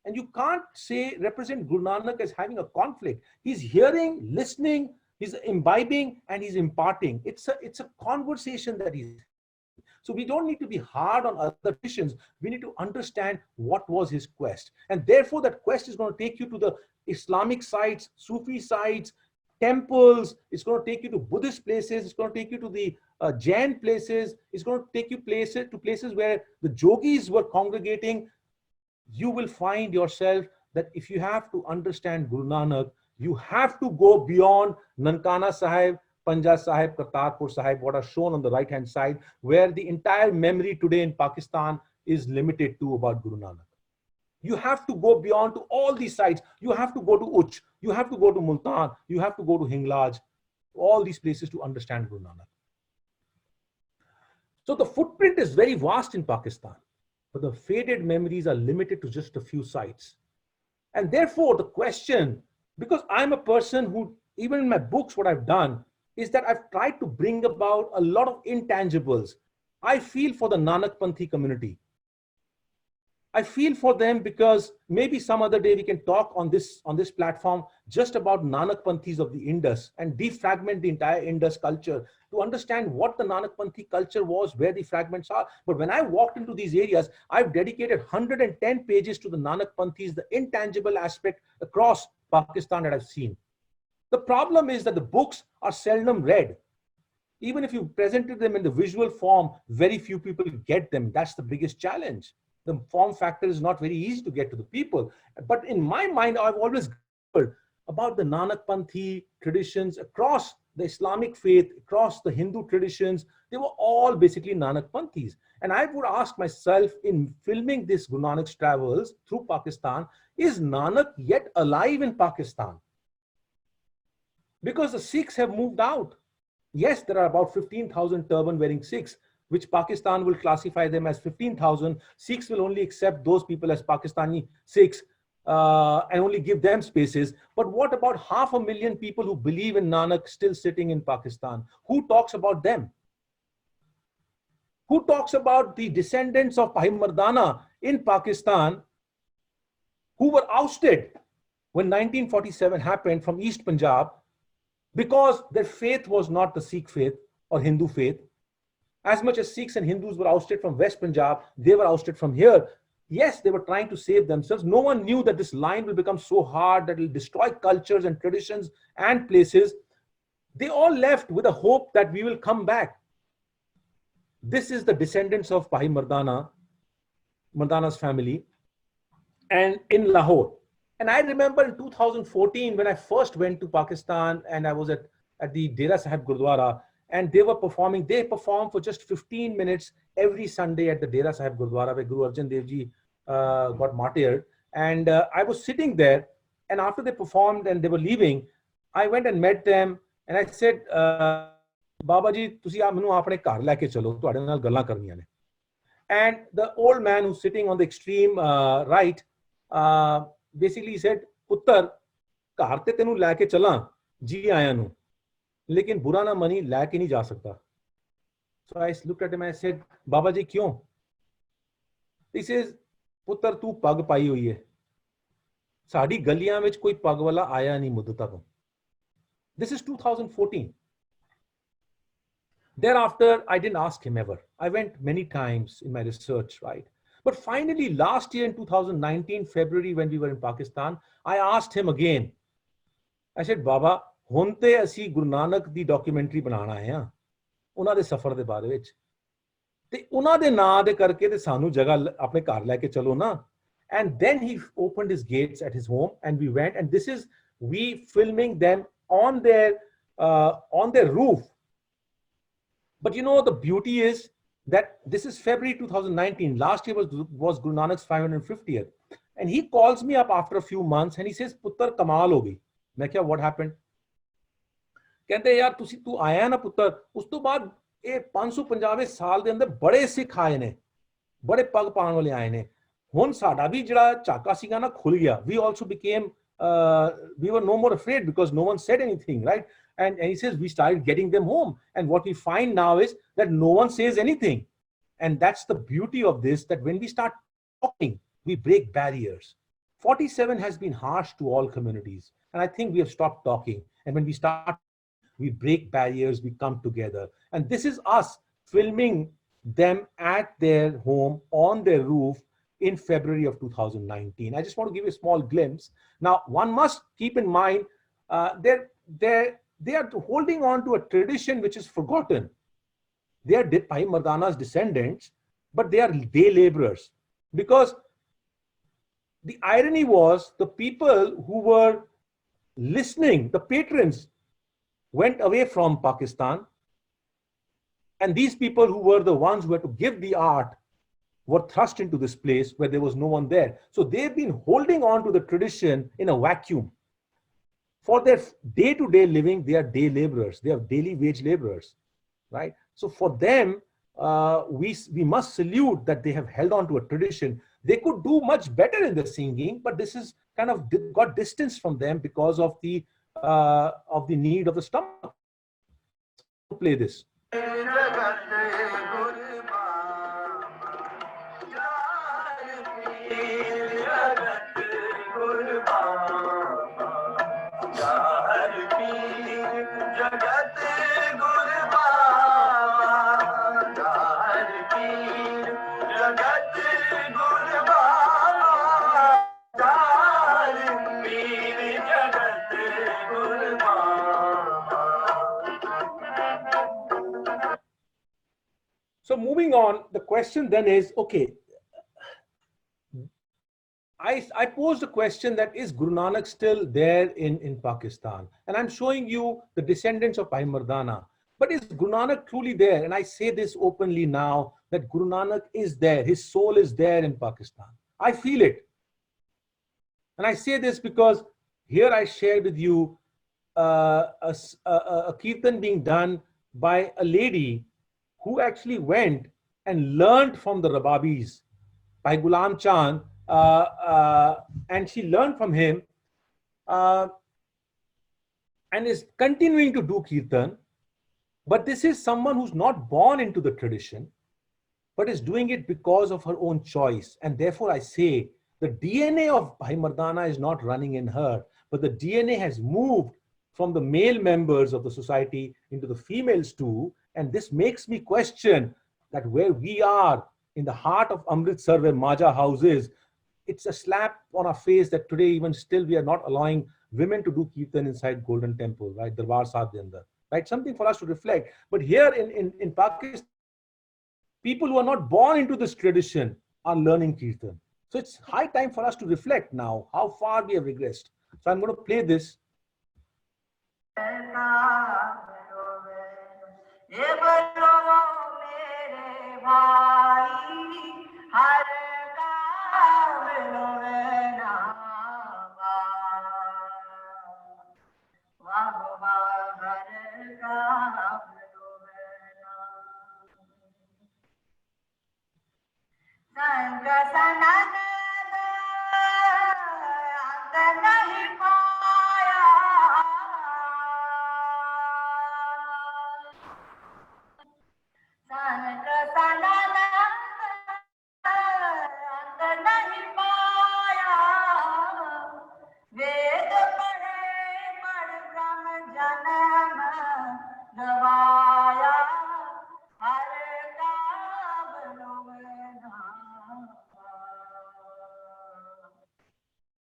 [SPEAKER 1] And you can't represent Guru Nanak as having a conflict. He's hearing, listening, he's imbibing, and he's imparting. It's a conversation that he's. So we don't need to be hard on other traditions. We need to understand what was his quest. And therefore that quest is going to take you to the Islamic sites, Sufi sites, temples. It's going to take you to Buddhist places. It's going to take you to the Jain places. It's going to take you to places where the yogis were congregating. You will find yourself that if you have to understand Guru Nanak, you have to go beyond Nankana Sahib, Panja Sahib, Kartarpur Sahib, what are shown on the right-hand side, where the entire memory today in Pakistan is limited to about Guru Nanak. You have to go beyond to all these sites. You have to go to Uch. You have to go to Multan. You have to go to Hinglaj. All these places to understand Guru Nanak. So the footprint is very vast in Pakistan, but the faded memories are limited to just a few sites. And therefore, the question, because I'm a person who, even in my books, what I've done is that I've tried to bring about a lot of intangibles. I feel for the Nanakpanthi community. I feel for them because maybe some other day we can talk on this platform just about Nanakpanthis of the Indus and defragment the entire Indus culture to understand what the Nanakpanthi culture was, where the fragments are. But when I walked into these areas, I've dedicated 110 pages to the Nanakpanthis, the intangible aspect across Pakistan that I've seen. The problem is that the books are seldom read. Even if you presented them in the visual form, very few people get them. That's the biggest challenge. The form factor is not very easy to get to the people. But in my mind, I've always heard about the Nanakpanthi traditions across the Islamic faith, across the Hindu traditions. They were all basically Nanakpanthis. And I would ask myself in filming this Guru Nanak's travels through Pakistan, is Nanak yet alive in Pakistan? Because the Sikhs have moved out. Yes, there are about 15,000 turban wearing Sikhs, which Pakistan will classify them as 15,000. Sikhs will only accept those people as Pakistani Sikhs and only give them spaces. But what about 500,000 people who believe in Nanak still sitting in Pakistan? Who talks about them? Who talks about the descendants of Bhai Mardana in Pakistan who were ousted when 1947 happened from East Punjab because their faith was not the Sikh faith or Hindu faith? As much as Sikhs and Hindus were ousted from West Punjab, they were ousted from here. Yes, they were trying to save themselves. No one knew that this line will become so hard that it will destroy cultures and traditions and places. They all left with a hope that we will come back. This is the descendants of Bhai Mardana, Mardana's family, and in Lahore. And I remember in 2014, when I first went to Pakistan and I was at the Dera Sahib Gurdwara, and they were performing, they performed for just 15 minutes every Sunday at the Dera Sahib Gurdwara where Guru Arjan Dev Ji got martyred. And I was sitting there, and after they performed and they were leaving, I went and met them and I said, Baba Ji, tusi mainu apne ghar leke chalo, tuhade naal gallan karniyan ne. And the old man who's sitting on the extreme right basically said, Puttar, ghar te tenu leke chalan, ji aaya nu. लेकिन बुरा ना money लैके नहीं जा सकता. So I looked at him and I said, बाबा जी क्यों? He says, पुत्र तू पग पाई हुई है, साड़ी गलियां में कोई पग वाला आया नहीं मुद्दता को. This is 2014. Thereafter, I didn't ask him ever. I went many times in my research, right? But finally, last year in 2019, February, when we were in Pakistan, I asked him again. I said, Baba, ਹੁਣ ਤੇ ਅਸੀਂ ਗੁਰੂ ਨਾਨਕ ਦੀ documentary ਬਣਾਉਣਾ ਹੈ ਆ ਉਹਨਾਂ ਦੇ ਸਫ਼ਰ ਦੇ ਬਾਰੇ ਵਿੱਚ ਤੇ ਉਹਨਾਂ ਦੇ ਨਾਂ ਦੇ ਕਰਕੇ ਤੇ ਸਾਨੂੰ ਜਗ੍ਹਾ ਆਪਣੇ ਘਰ ਲੈ ਕੇ ਚਲੋ ਨਾ. And then he opened his gates at his home and we went, and this is we filming them on their roof. But you know, the beauty is that this is February 2019. Last year was Guru Nanak's 550th, and he calls me up after a few months and he says, Puttar, kamal ho gayi. मैं क्या, what happened? कहते यार तू आया ना पुत्र, उस तो बाद ये 550 साल ਦੇ ਅੰਦਰ बड़े सिख आए ने, बड़े पग पाण वाले आए ने. ਹੁਣ ਸਾਡਾ ਵੀ ਜਿਹੜਾ ਝਾਕਾ ਸੀਗਾ ਨਾ ਖੁੱਲ ਗਿਆ. We also became we were no more afraid because no one said anything, right? And he says we started getting them home, and what we find now is that no one says anything. And that's the beauty of this, that when we start talking, we break barriers. 47 has been harsh to all communities, and I think we have stopped talking. And when we start, we break barriers, we come together. And this is us filming them at their home on their roof in February of 2019. I just want to give you a small glimpse. Now, one must keep in mind, they are holding on to a tradition which is forgotten. They are Bhai Mardana's descendants, but they are day laborers. Because the irony was, the people who were listening, the patrons, went away from Pakistan. And these people who were the ones who had to give the art were thrust into this place where there was no one there. So they've been holding on to the tradition in a vacuum. For their day-to-day living, they are day laborers. They are daily wage laborers, right? So for them, we must salute that they have held on to a tradition. They could do much better in the singing, but this is kind of got distance from them because of the need of the stomach. So I'm going to play this. So moving on, the question then is, okay, I posed a question that is Guru Nanak still there in Pakistan? And I'm showing you the descendants of Bhai Mardana. But is Guru Nanak truly there? And I say this openly now, that Guru Nanak is there. His soul is there in Pakistan. I feel it. And I say this because here I shared with you a kirtan being done by a lady who actually went and learned from the Rababis, by Ghulam Chand, and she learned from him and is continuing to do kirtan. But this is someone who's not born into the tradition, but is doing it because of her own choice. And therefore I say the DNA of Bhai Mardana is not running in her, but the DNA has moved from the male members of the society into the females too. And this makes me question that where we are in the heart of Amritsar, where Maja House is, it's a slap on our face that today even still we are not allowing women to do kirtan inside Golden Temple, right? Darbar Sahib ke andar, right? Something for us to reflect. But here in Pakistan, people who are not born into this tradition are learning kirtan. So it's high time for us to reflect now how far we have regressed. So I'm going to play this.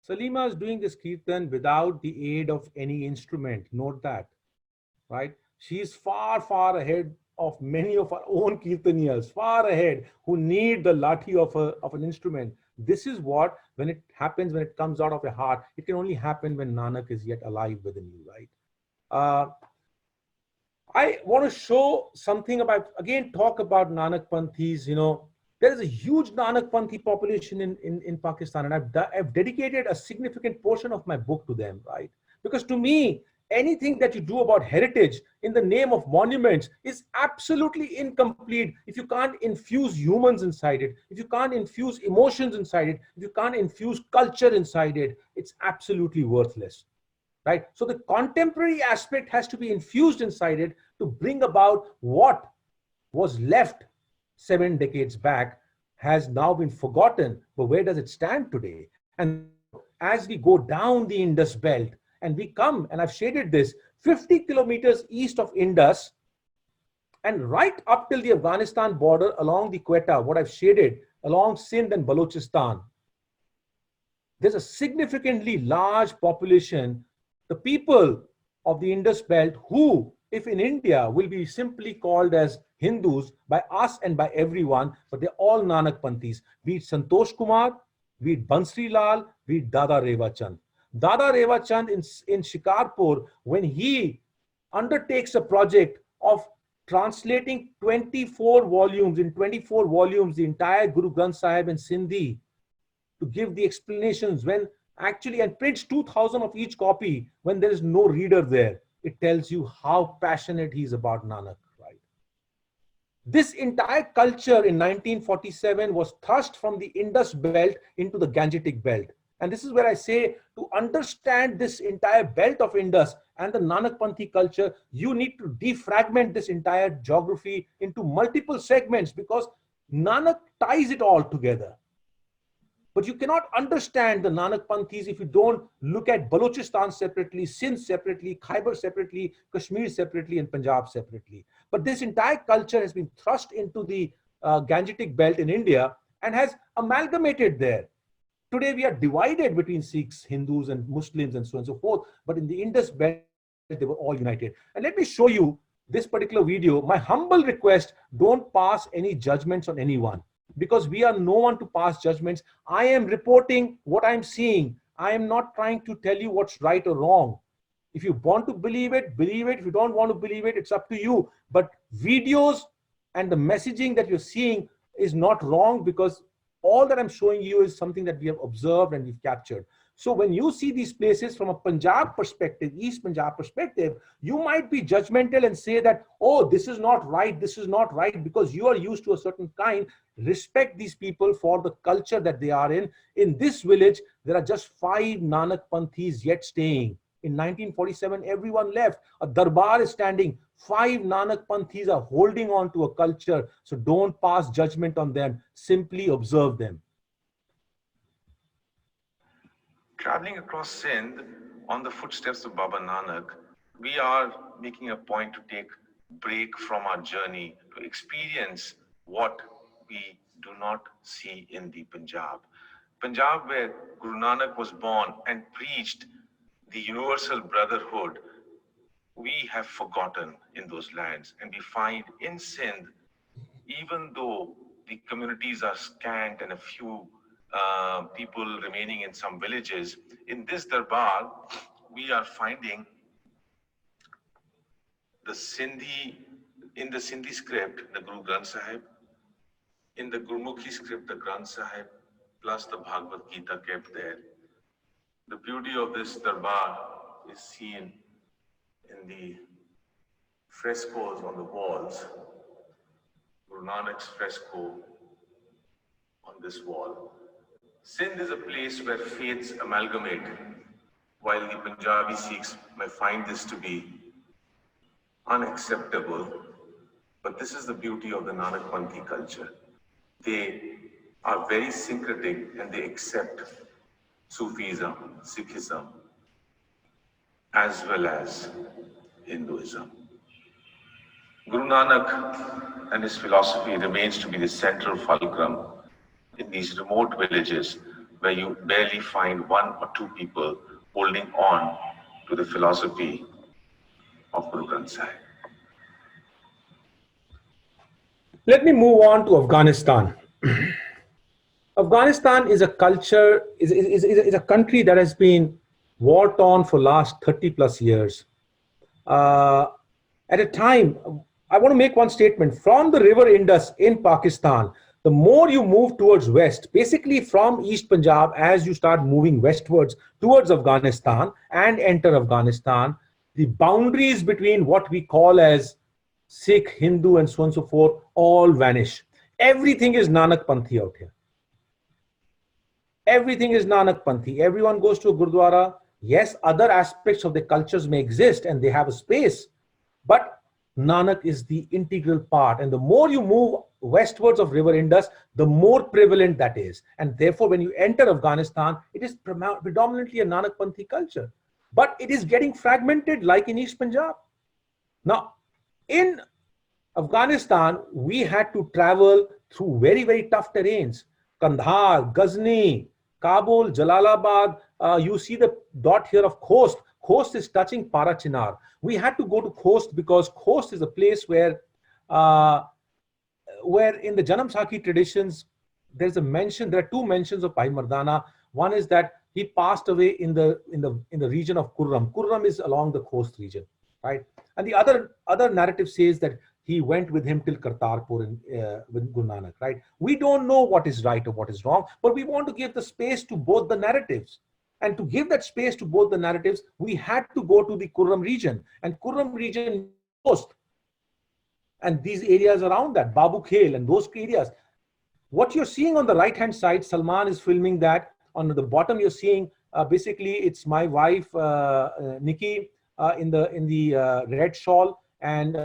[SPEAKER 1] Salima is doing this kirtan without the aid of any instrument. Note that, right? She is far, far ahead of many of our own kirtaniyas, far ahead, who need the lathi of an instrument. This is what, when it happens, when it comes out of your heart, it can only happen when Nanak is yet alive within you, right? I want to show something about, again, talk about Nanak Panthis. You know, there is a huge Nanak Panthi population in Pakistan, and I've dedicated a significant portion of my book to them, right? Because to me, anything that you do about heritage in the name of monuments is absolutely incomplete if you can't infuse humans inside it, if you can't infuse emotions inside it, if you can't infuse culture inside it, it's absolutely worthless. Right? So the contemporary aspect has to be infused inside it to bring about what was left 7 decades back has now been forgotten. But where does it stand today? And as we go down the Indus belt and we come, and I've shaded this, 50 kilometers east of Indus and right up till the Afghanistan border along the Quetta, what I've shaded along Sindh and Balochistan, there's a significantly large population, the people of the Indus belt, who, if in India, will be simply called as Hindus by us and by everyone, but they're all Nanak Panthis, be it Santosh Kumar, be it Bansri Lal, be it Dada Reva Chand. Dada Reva Chand in Shikarpur, when he undertakes a project of translating 24 volumes, in 24 volumes, the entire Guru Granth Sahib in Sindhi, to give the explanations, when actually, and prints 2,000 of each copy when there is no reader there, it tells you how passionate he is about Nanak, right? This entire culture in 1947 was thrust from the Indus belt into the Gangetic belt. And this is where I say, to understand this entire belt of Indus and the Nanakpanthi culture, you need to defragment this entire geography into multiple segments, because Nanak ties it all together. But you cannot understand the Nanakpanthis if you don't look at Balochistan separately, Sindh separately, Khyber separately, Kashmir separately, and Punjab separately. But this entire culture has been thrust into the Gangetic belt in India and has amalgamated there. Today we are divided between Sikhs, Hindus, and Muslims, and so on and so forth. But in the Indus belt, they were all united. And let me show you this particular video. My humble request, don't pass any judgments on anyone, because we are no one to pass judgments. I am reporting what I'm seeing. I am not trying to tell you what's right or wrong. If you want to believe it, believe it. If you don't want to believe it, it's up to you. But videos and the messaging that you're seeing is not wrong, because all that I'm showing you is something that we have observed and we've captured. So when you see these places from a Punjab perspective, East Punjab perspective, you might be judgmental and say that, oh, this is not right, this is not right, because you are used to a certain kind. Respect these people for the culture that they are in. In this village, there are just 5 Nanak Panthis yet staying. In 1947, everyone left. A darbar is standing. 5 Nanak Panthis are holding on to a culture. So don't pass judgment on them. Simply observe them.
[SPEAKER 2] Traveling across Sindh on the footsteps of Baba Nanak, we are making a point to take a break from our journey to experience what we do not see in the Punjab. Punjab, where Guru Nanak was born and preached the universal brotherhood, we have forgotten in those lands. And we find in Sindh, even though the communities are scant and a few people remaining in some villages, in this darbar, we are finding the Sindhi, in the Sindhi script, the Guru Granth Sahib, in the Gurmukhi script, the Granth Sahib, plus the Bhagavad Gita kept there. The beauty of this darbar is seen in the frescoes on the walls. Guru Nanak's fresco on this wall. Sindh is a place where faiths amalgamate, while the Punjabi Sikhs may find this to be unacceptable. But this is the beauty of the Nanakpanthi culture. They are very syncretic and they accept Sufism, Sikhism, as well as Hinduism. Guru Nanak and his philosophy remains to be the central fulcrum in these remote villages where you barely find 1 or 2 people holding on to the philosophy of Guru Granth Sahib.
[SPEAKER 1] Let me move on to Afghanistan. Afghanistan is a culture, is a country that has been war-torn for last 30 plus years. At a time, I want to make one statement. From the river Indus in Pakistan, the more you move towards west, basically from East Punjab, as you start moving westwards towards Afghanistan and enter Afghanistan, the boundaries between what we call as Sikh, Hindu, and so on and so forth all vanish. Everything is Nanak Panthi out here. Everything is Nanak Panthi. Everyone goes to a Gurdwara. Yes, other aspects of the cultures may exist and they have a space, but Nanak is the integral part. And the more you move westwards of River Indus, the more prevalent that is. And therefore, when you enter Afghanistan, it is predominantly a Nanak Panthi culture. But it is getting fragmented like in East Punjab. Now, in Afghanistan, we had to travel through very, very tough terrains. Kandahar, Ghazni, Kabul, Jalalabad. You see the dot here of Khost. Khost is touching Parachinar. We had to go to Khost because Khost is a place where in the Janam Sakhi traditions, there's a mention, there are 2 mentions of Bhai Mardana. One is that he passed away in the region of Kurram. Kurram is along the Khost region, right? And the other narrative says that he went with him till Kartarpur with Guru Nanak, right? We don't know what is right or what is wrong, but we want to give the space to both the narratives. And to give that space to both the narratives, we had to go to the Kurram region. And Kurram region, Khost. and these areas around that, Babu Khel and those areas. What you're seeing on the right-hand side, Salman is filming that. On the bottom, you're seeing basically it's my wife, Nikki, in the red shawl, and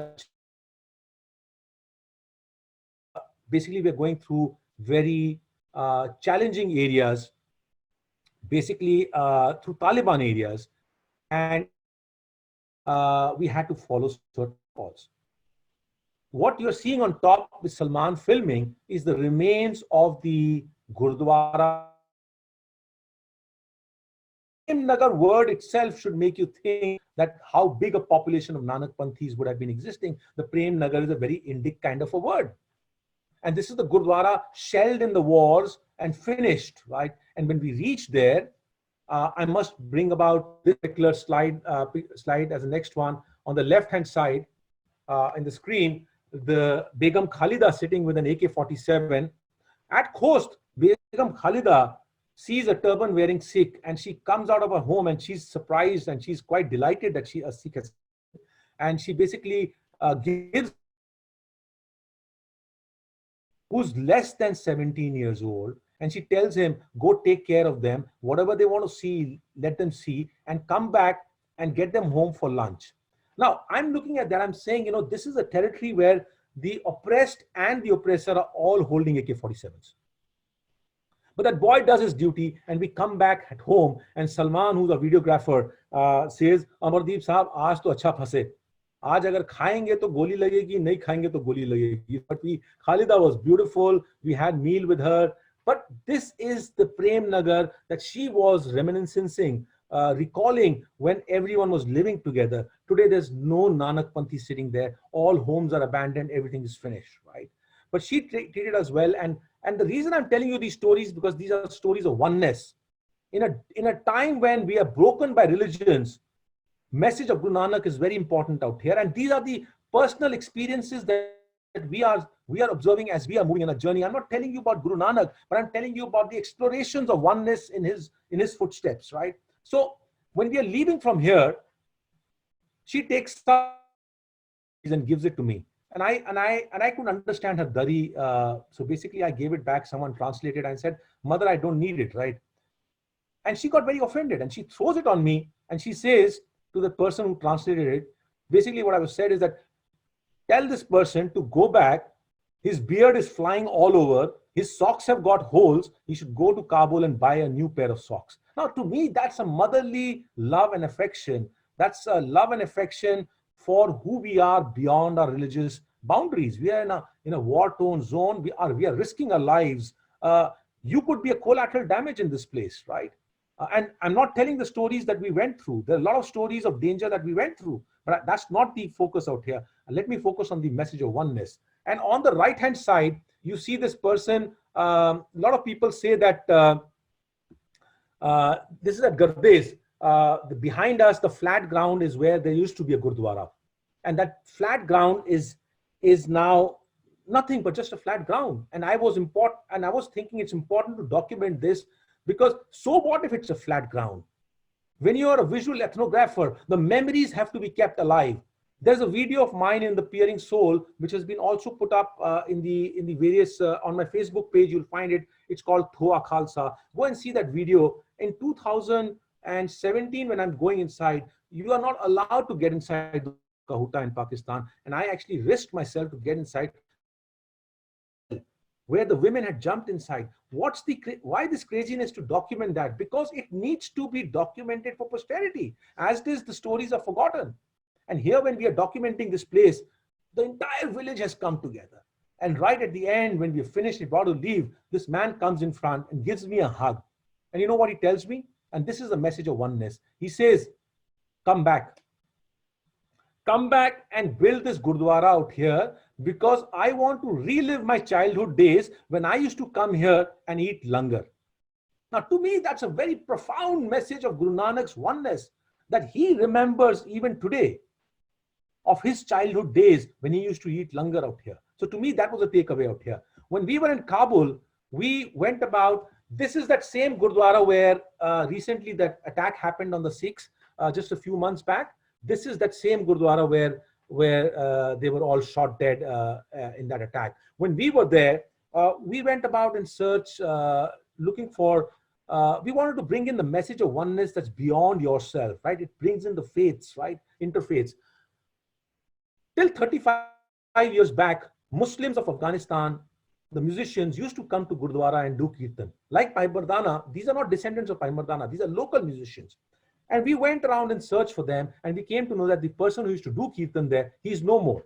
[SPEAKER 1] basically we're going through very challenging areas, basically through Taliban areas, and we had to follow certain laws. What you're seeing on top with Salman filming is the remains of the Gurdwara. Prem Nagar word itself should make you think that how big a population of Nanak Panthis would have been existing. The Prem Nagar is a very Indic kind of a word. And this is the Gurdwara shelled in the wars and finished, right? And when we reach there, I must bring about this particular slide as the next one. On the left-hand side in the screen, the Begum Khalida sitting with an AK-47. At Khost, Begum Khalida sees a turban-wearing Sikh, and she comes out of her home and she's surprised and she's quite delighted that a Sikh has, and she basically gives, who's less than 17 years old, and she tells him, go take care of them, whatever they want to see, let them see, and come back and get them home for lunch. Now, I'm looking at that, I'm saying, this is a territory where the oppressed and the oppressor are all holding AK-47s. But that boy does his duty, and we come back at home, and Salman, who's a videographer, says, Amardeep Sahab, aaj to acha phase. आज अगर खाएंगे तो गोली लगेगी, नहीं खाएंगे तो गोली लगेगी. But Khalida was beautiful. We had meal with her. But this is the Prem Nagar that she was reminiscing, recalling when everyone was living together. Today, there's no Nanak Panthi sitting there. All homes are abandoned. Everything is finished, right? But she treated us well. And the reason I'm telling you these stories, because these are stories of oneness. In a time when we are broken by religions, message of Guru Nanak is very important out here. And these are the personal experiences that we are observing as we are moving on a journey. I'm not telling you about Guru Nanak, but I'm telling you about the explorations of oneness in his footsteps, right? So when we are leaving from here, she takes some and gives it to me. And I couldn't understand her dari. So basically I gave it back. Someone translated and said, Mother, I don't need it, right? And she got very offended and she throws it on me and she says to the person who translated it, basically what I was said is that, tell this person to go back. His beard is flying all over. His socks have got holes. He should go to Kabul and buy a new pair of socks. Now, to me, that's a motherly love and affection. That's a love and affection for who we are beyond our religious boundaries. We are in a war-torn zone. We are risking our lives. You could be a collateral damage in this place, right? And I'm not telling the stories that we went through. There are a lot of stories of danger that we went through, but that's not the focus out here. Let me focus on the message of oneness. And on the right-hand side, you see this person. A lot of people say that this is at Gardes. Behind us, the flat ground is where there used to be a Gurdwara. And that flat ground is now nothing but just a flat ground. And I was thinking it's important to document this, because so what if it's a flat ground? When you are a visual ethnographer, the memories have to be kept alive. There's a video of mine in the Peering Soul, which has been also put up in the various, on my Facebook page, you'll find it. It's called Thoa Khalsa. Go and see that video. In 2017, when I'm going inside, you are not allowed to get inside Kahuta in Pakistan. And I actually risked myself to get inside where the women had jumped inside. Why this craziness to document that? Because it needs to be documented for posterity. As it is, the stories are forgotten. And here, when we are documenting this place, the entire village has come together. And right at the end, when we have finished, about to leave, this man comes in front and gives me a hug. And you know what he tells me? And this is the message of oneness. He says, come back. Come back and build this Gurdwara out here, because I want to relive my childhood days when I used to come here and eat langar. Now, to me, that's a very profound message of Guru Nanak's oneness, that he remembers even today of his childhood days when he used to eat langar out here. So to me, that was a takeaway out here. When we were in Kabul, we went about, this is that same Gurdwara where recently that attack happened on the Sikhs just a few months back. This is that same Gurdwara where where they were all shot dead in that attack. When we were there, we went about in search, looking for, we wanted to bring in the message of oneness that's beyond yourself, right? It brings in the faiths, right? Interfaiths. Till 35 years back, Muslims of Afghanistan, the musicians, used to come to Gurdwara and do kirtan. Like Bhai Mardana, these are not descendants of Bhai Mardana, these are local musicians. And we went around and searched for them, and we came to know that the person who used to do kirtan there, he's no more.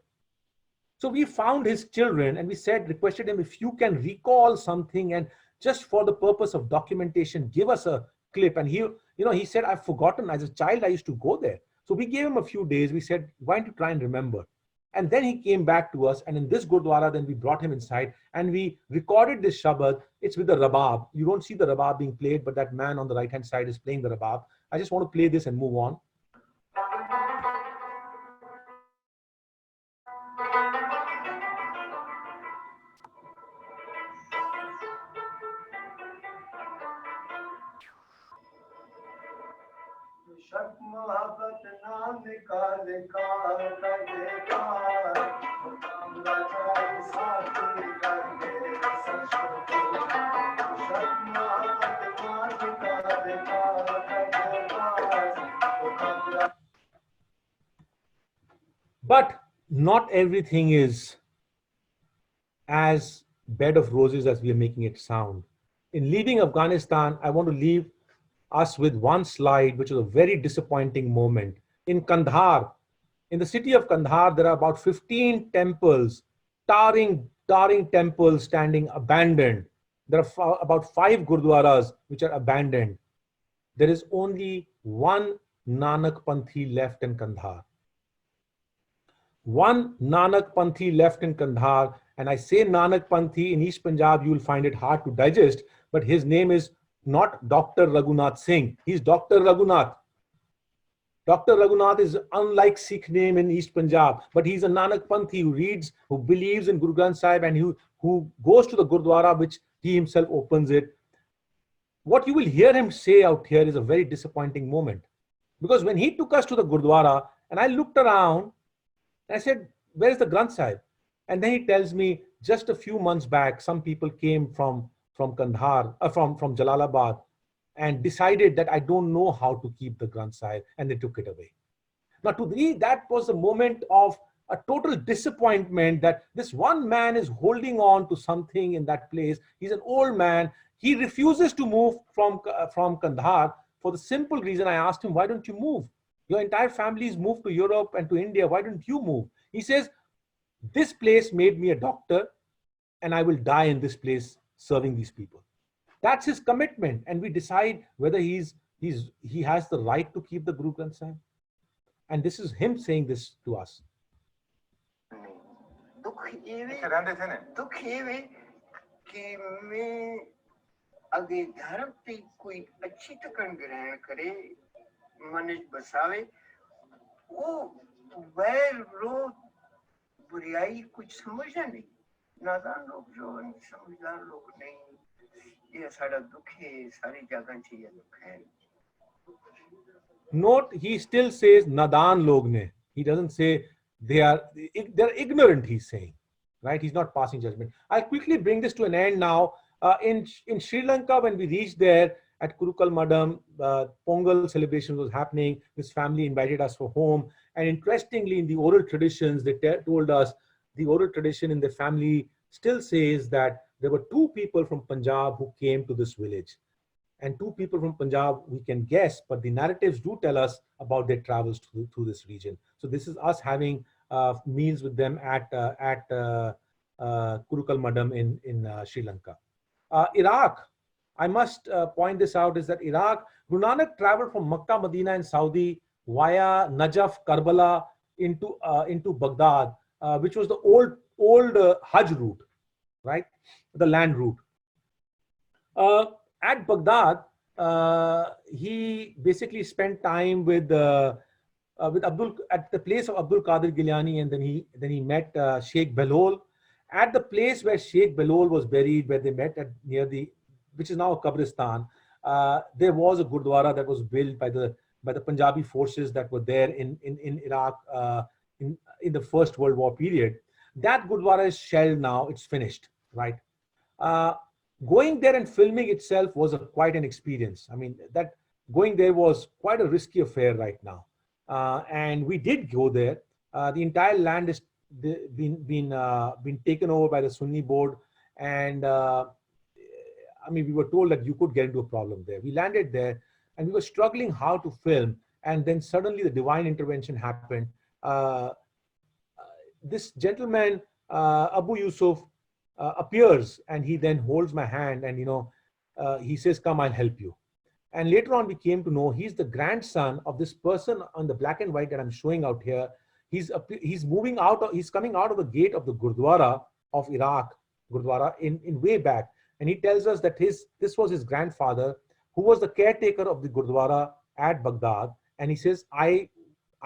[SPEAKER 1] So we found his children and we said, requested him, if you can recall something and just for the purpose of documentation, give us a clip. And he said, I've forgotten. As a child, I used to go there. So we gave him a few days. We said, why don't you try and remember? And then he came back to us. And in this Gurdwara, then we brought him inside and we recorded this Shabad. It's with the Rabab. You don't see the Rabab being played, but that man on the right-hand side is playing the Rabab. I just want to play this and move on. But not everything is as bed of roses as we are making it sound. In leaving Afghanistan, I want to leave us with one slide, which was a very disappointing moment. In Kandahar, in the city of Kandahar, there are about 15 temples, towering temples standing abandoned. There are about 5 gurdwaras which are abandoned. There is only one Nanak Panthi left in Kandahar. One Nanak Panthi left in Kandahar. And I say Nanak Panthi, in East Punjab, you will find it hard to digest, but his name is not Dr. Raghunath Singh. He's Dr. Raghunath. Dr. Raghunath is unlike Sikh name in East Punjab, but he's a Nanak Panthi who reads, who believes in Guru Granth Sahib, and who goes to the Gurdwara, which he himself opens it. What you will hear him say out here is a very disappointing moment. Because when he took us to the Gurdwara, and I looked around, and I said, where is the Granth Sahib? And then he tells me, just a few months back, some people came from Kandahar, from Jalalabad, and decided that I don't know how to keep the Granth Sahib, and they took it away. Now, to me, that was a moment of a total disappointment that this one man is holding on to something in that place. He's an old man. He refuses to move from Kandahar for the simple reason. I asked him, why don't you move? Your entire family is moved to Europe and to India. Why don't you move? He says, this place made me a doctor, and I will die in this place serving these people. That's his commitment, and we decide whether he has the right to keep the Guru Granth Sahib. And this is him saying this to us.
[SPEAKER 3] बुराई कुछ समझना नहीं, नादान लोग जो समझदार लोग नहीं, ये सारा दुख है, सारी जगह चाहिए दुख है.
[SPEAKER 1] Note, he still says nadan log ne. He doesn't say they're ignorant, he's saying, right? He's not passing judgment. I'll quickly bring this to an end now. In Sri Lanka, when we reached there at Kurukal Madam, Pongal celebration was happening. This family invited us for home. And interestingly, in the oral traditions, they told us the oral tradition in the family still says that there were 2 people from Punjab who came to this village. And 2 people from Punjab, we can guess, but the narratives do tell us about their travels through this region. So this is us having meals with them at Kurukal Madam in Sri Lanka. Iraq, I must point this out, is that Iraq, Guru Nanak traveled from Makkah, Medina and Saudi via Najaf, Karbala into Baghdad, which was the old Hajj route, right? The land route. At Baghdad, he basically spent time with Abdul at the place of Abdul Qadir Gilani, and then he met Sheikh Behlol. At the place where Sheikh Behlol was buried, where they met which is now a Qabristan, there was a Gurdwara that was built by the Punjabi forces that were there in Iraq in the First World War period. That Gurdwara is shelled now, it's finished, right? Going there and filming itself was quite an experience. I mean, that going there was quite a risky affair right now. And we did go there. The entire land has been taken over by the Sunni board. And I mean, we were told that you could get into a problem there. We landed there and we were struggling how to film. And then suddenly the divine intervention happened. This gentleman, Abu Yusuf, appears and he then holds my hand and, he says, come, I'll help you. And later on, we came to know he's the grandson of this person on the black and white that I'm showing out here. He's coming out of the gate of the Gurdwara of Iraq, Gurdwara in way back. And he tells us that this was his grandfather who was the caretaker of the Gurdwara at Baghdad. And he says, I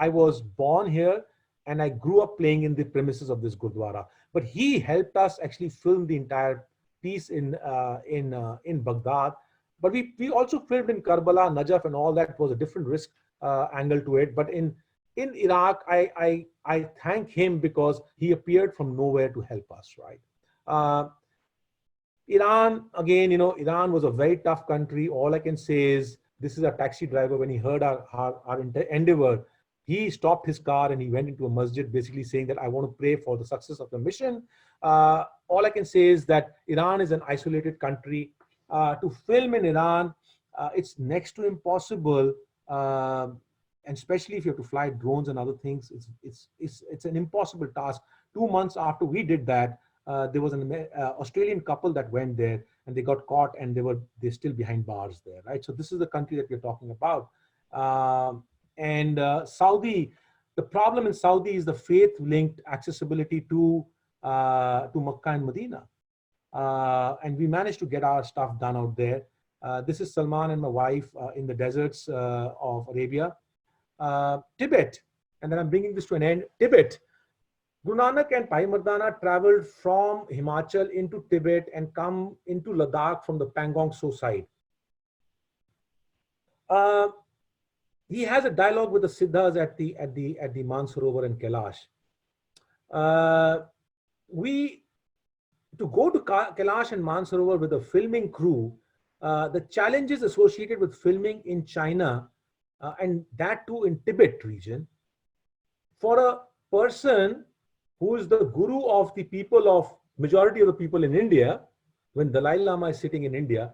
[SPEAKER 1] was born here and I grew up playing in the premises of this Gurdwara. But he helped us actually film the entire piece in Baghdad. But we also filmed in Karbala, Najaf, and all that was a different risk angle to it. But in Iraq, I thank him because he appeared from nowhere to help us, right? Iran, again, Iran was a very tough country. All I can say is this is a taxi driver. When he heard our endeavor, he stopped his car and he went into a masjid basically saying that I want to pray for the success of the mission. All I can say is that Iran is an isolated country. To film in Iran, it's next to impossible. And especially if you have to fly drones and other things, it's an impossible task. 2 months after we did that, there was an Australian couple that went there and they got caught and they're still behind bars there, right? So this is the country that we're talking about. And Saudi, the problem in Saudi is the faith-linked accessibility to Makkah and Medina. And we managed to get our stuff done out there. This is Salman and my wife in the deserts of Arabia. Tibet, and then I'm bringing this to an end. Tibet. Guru Nanak and Bhai Mardana traveled from Himachal into Tibet and come into Ladakh from the Pangong Tso side. He has a dialogue with the Siddhas at the Mansarovar and Kailash. To go to Kailash and Mansarovar with a filming crew, the challenges associated with filming in China and that too in Tibet region, for a person who is the guru of the people of majority of the people in India, when Dalai Lama is sitting in India,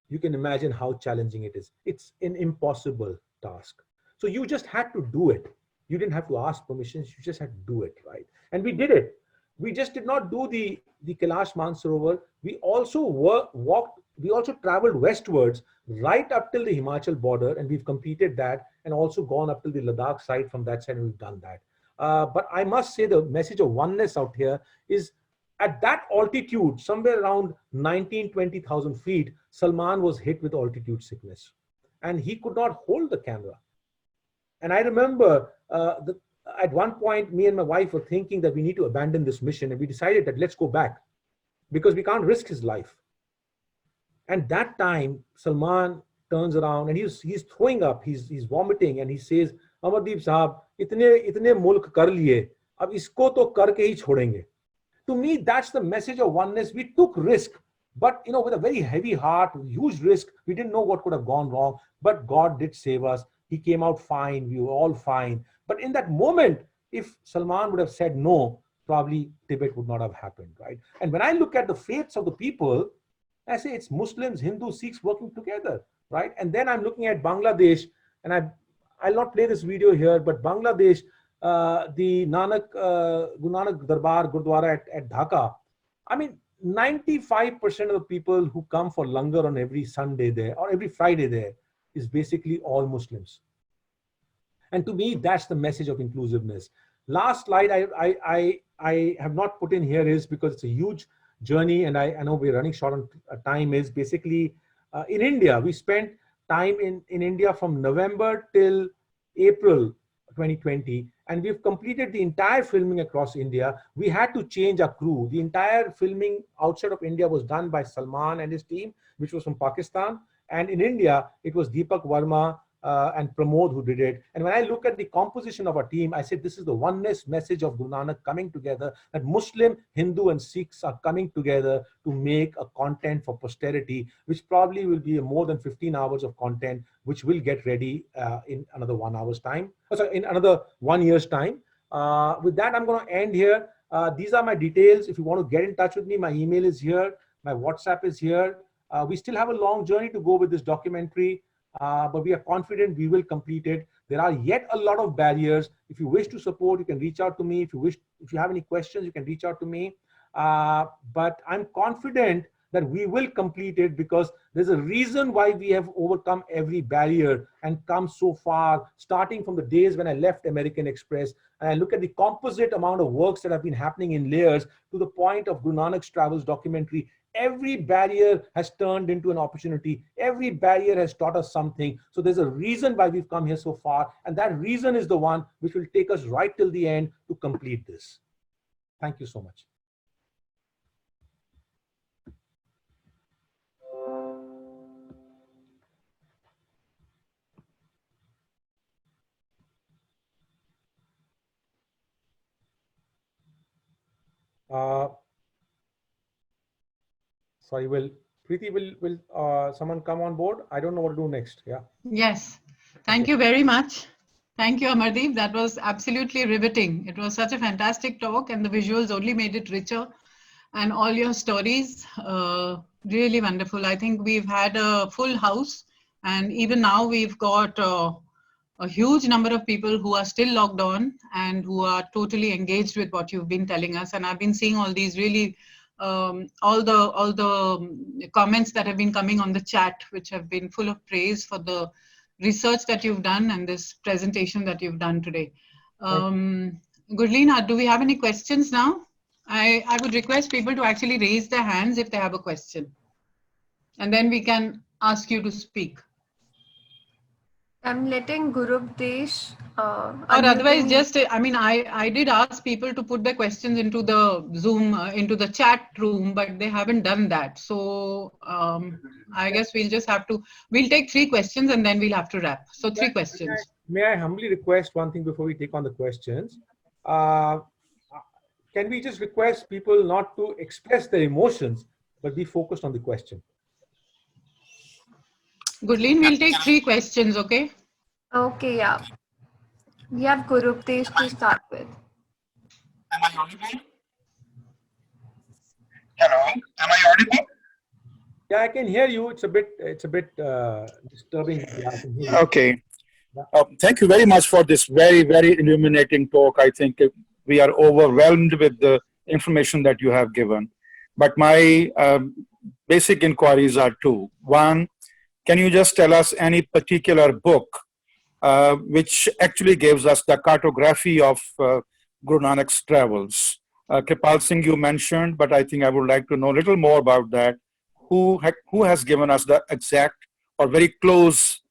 [SPEAKER 1] you can imagine how challenging it is. It's an impossible task. So you just had to do it. You didn't have to ask permissions, you just had to do it, right? And we did it. We just did not do the Kailash Mansarovar. We also traveled westwards right up till the Himachal border, and we've completed that, and also gone up till the Ladakh side from that side, and we've done that. But I must say the message of oneness out here is at that altitude, somewhere around 19-20,000 feet, Salman was hit with altitude sickness and he could not hold the camera. And I remember at one point, me and my wife were thinking that we need to abandon this mission, and we decided that let's go back because we can't risk his life. And that time, Salman turns around and he's throwing up, he's vomiting, and he says, Amardeep Sahab, itne mulk kar liye, ab isko to karke hi chhodenge. To me, that's the message of oneness. We took risk, but with a very heavy heart, huge risk. We didn't know what could have gone wrong, but God did save us. He came out fine. We were all fine. But in that moment, if Salman would have said no, probably Tibet would not have happened, right? And when I look at the faiths of the people, I say it's Muslims, Hindus, Sikhs working together, right? And then I'm looking at Bangladesh, and I'll not play this video here, but Bangladesh, the Guru Nanak Darbar Gurdwara at Dhaka. I mean, 95% of the people who come for langar on every Sunday there or every Friday there is basically all Muslims. And to me, that's the message of inclusiveness. Last slide I have not put in here is because it's a huge journey, and I know we're running short on time, is basically in India. We spent time in India from November till April 2020, and we've completed the entire filming across India. We had to change our crew. The entire filming outside of India was done by Salman and his team, which was from Pakistan. And in India, it was Deepak Verma, and Pramod who did it. And when I look at the composition of our team, I said, this is the oneness message of Guru Nanak coming together, that Muslim, Hindu, and Sikhs are coming together to make a content for posterity, which probably will be more than 15 hours of content, which will get ready in another 1 hour's time. Sorry, in another 1 year's time. With that, I'm going to end here. These are my details. If you want to get in touch with me, my email is here. My WhatsApp is here. We still have a long journey to go with this documentary, but we are confident we will complete it. There are yet a lot of barriers. If you wish to support, you can reach out to me. If you have any questions, you can reach out to me. But I'm confident that we will complete it, because there's a reason why we have overcome every barrier and come so far, starting from the days when I left American Express. And I look at the composite amount of works that have been happening in layers to the point of Guru Nanak's Travels documentary. Every barrier has turned into an opportunity. Every barrier has taught us something. So there's a reason why we've come here so far. And that reason is the one which will take us right till the end to complete this. Thank you so much. Sorry, Preeti, will someone come on board? I don't know what to do next. Yeah.
[SPEAKER 4] Yes. Thank you very much. Thank you, Amardeep. That was absolutely riveting. It was such a fantastic talk, and the visuals only made it richer. And all your stories, really wonderful. I think we've had a full house, and even now we've got a huge number of people who are still logged on and who are totally engaged with what you've been telling us. And I've been seeing all these really all the comments that have been coming on the chat, which have been full of praise for the research that you've done and this presentation that you've done today. Gurleen, do we have any questions now? I would request people to actually raise their hands if they have a question, and then we can ask you to speak.
[SPEAKER 5] I'm letting Gurupdesh.
[SPEAKER 4] Or otherwise, just, I mean, I did ask people to put their questions into the Zoom, into the chat room, but they haven't done that. So I guess we'll just have to, we'll take 3 questions and then we'll have to wrap. So 3 questions.
[SPEAKER 1] May I humbly request one thing before we take on the questions? Can we just request people not to express their emotions, but be focused on the question?
[SPEAKER 4] Gurleen, we'll take 3 questions, okay?
[SPEAKER 5] Okay, yeah. We have Gurupdesh to start with.
[SPEAKER 6] Am I audible? Hello, am I audible?
[SPEAKER 1] Yeah, I can hear you. It's a bit disturbing. Yeah, I can hear you.
[SPEAKER 6] Okay.
[SPEAKER 1] Yeah.
[SPEAKER 6] Thank you very much for this very, very illuminating talk. I think we are overwhelmed with the information that you have given. But my basic inquiries are 2. One, can you just tell us any particular book which actually gives us the cartography of Guru Nanak's travels? Kirpal Singh you mentioned, but I think I would like to know a little more about that. Who has given us the exact or very close,